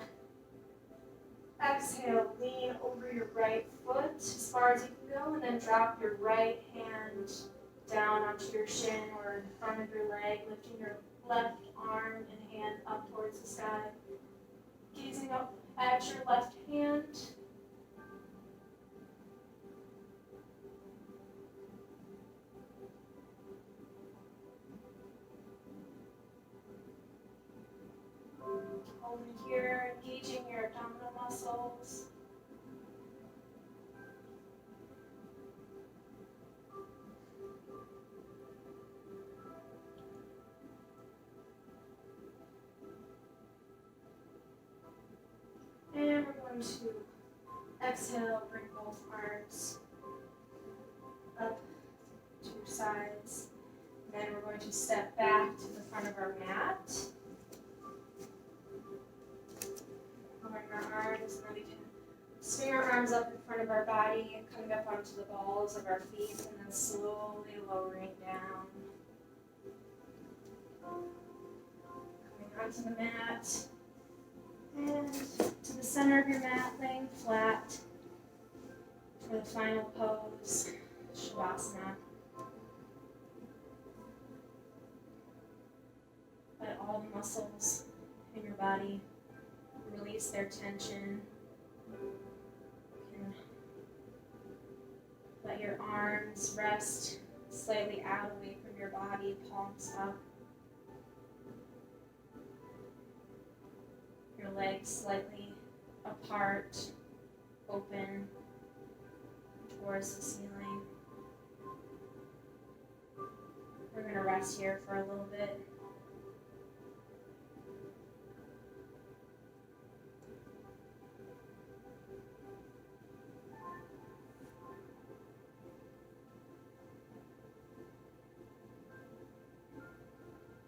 exhale, lean over your right foot as far as you can go, and then drop your right hand down onto your shin or in front of your leg, lifting your left arm and hand up towards the sky. Gazing up at your left hand. Holding here, engaging your abdominal muscles. And we're going to Exhale, bring both arms up to your sides. Then we're going to step back to the front of our mat. Lowering our arms, and then we can swing our arms up in front of our body, coming up onto the balls of our feet, and then slowly lowering down. Coming onto the mat, and to the center of your mat, laying flat for the final pose, Shavasana. Let all the muscles in your body release their tension. You can let your arms rest slightly out away from your body, palms up. Your legs slightly apart, open towards the ceiling. We're going to rest here for a little bit.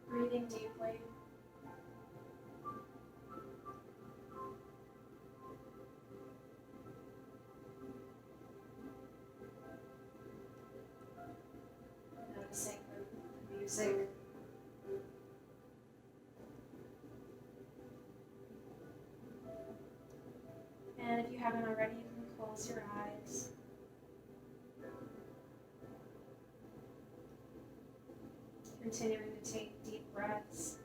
Breathing deeply. Noticing the music. And if you haven't already, you can close your eyes. Continuing to take deep breaths.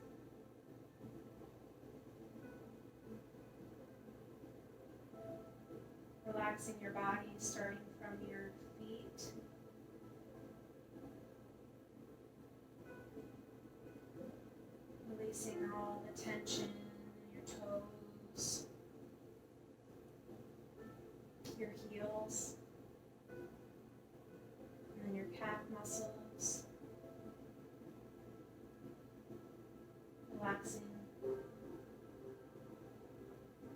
Relaxing your body, starting from your feet. Releasing all the tension in your toes, your heels, and then your calf muscles. Relaxing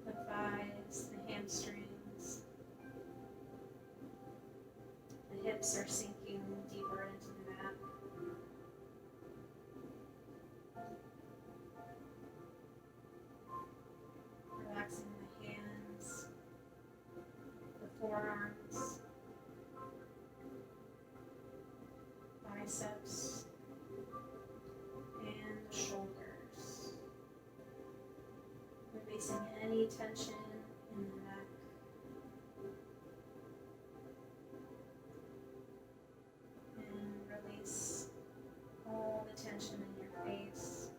the thighs, the hamstrings. The hips are sinking deeper into the mat. Relaxing the hands, the forearms, biceps, and the shoulders. Releasing any tension in the neck. And release all the tension in your face.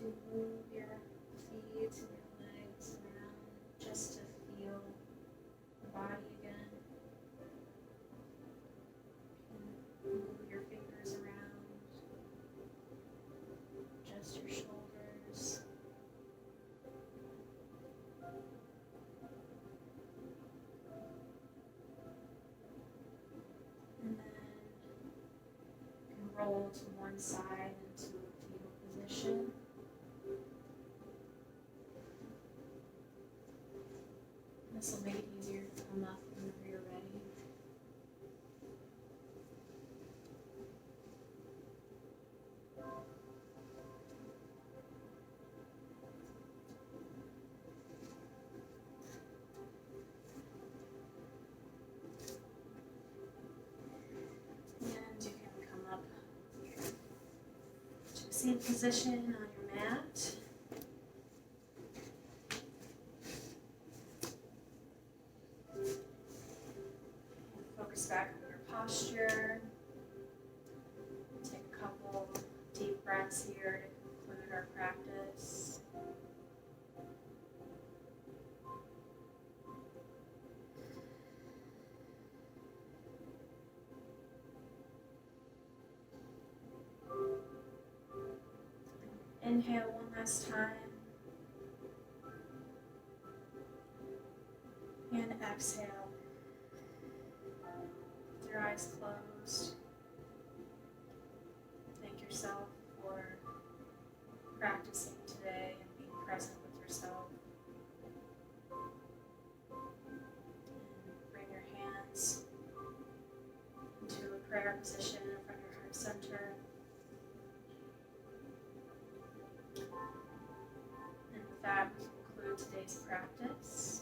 to move your feet and your legs around just to feel the body again. Move your fingers around, just your shoulders. And then you can roll to one side into a fetal position. This will make it easier to come up whenever you're ready. And you can come up to a seated position on your mat. Focus back on your posture. Take a couple deep breaths here to conclude our practice. Inhale one last time. And exhale. With your eyes closed. Thank yourself for practicing today and being present with yourself. And bring your hands into a prayer position in front of your heart center. And with that, we conclude today's practice.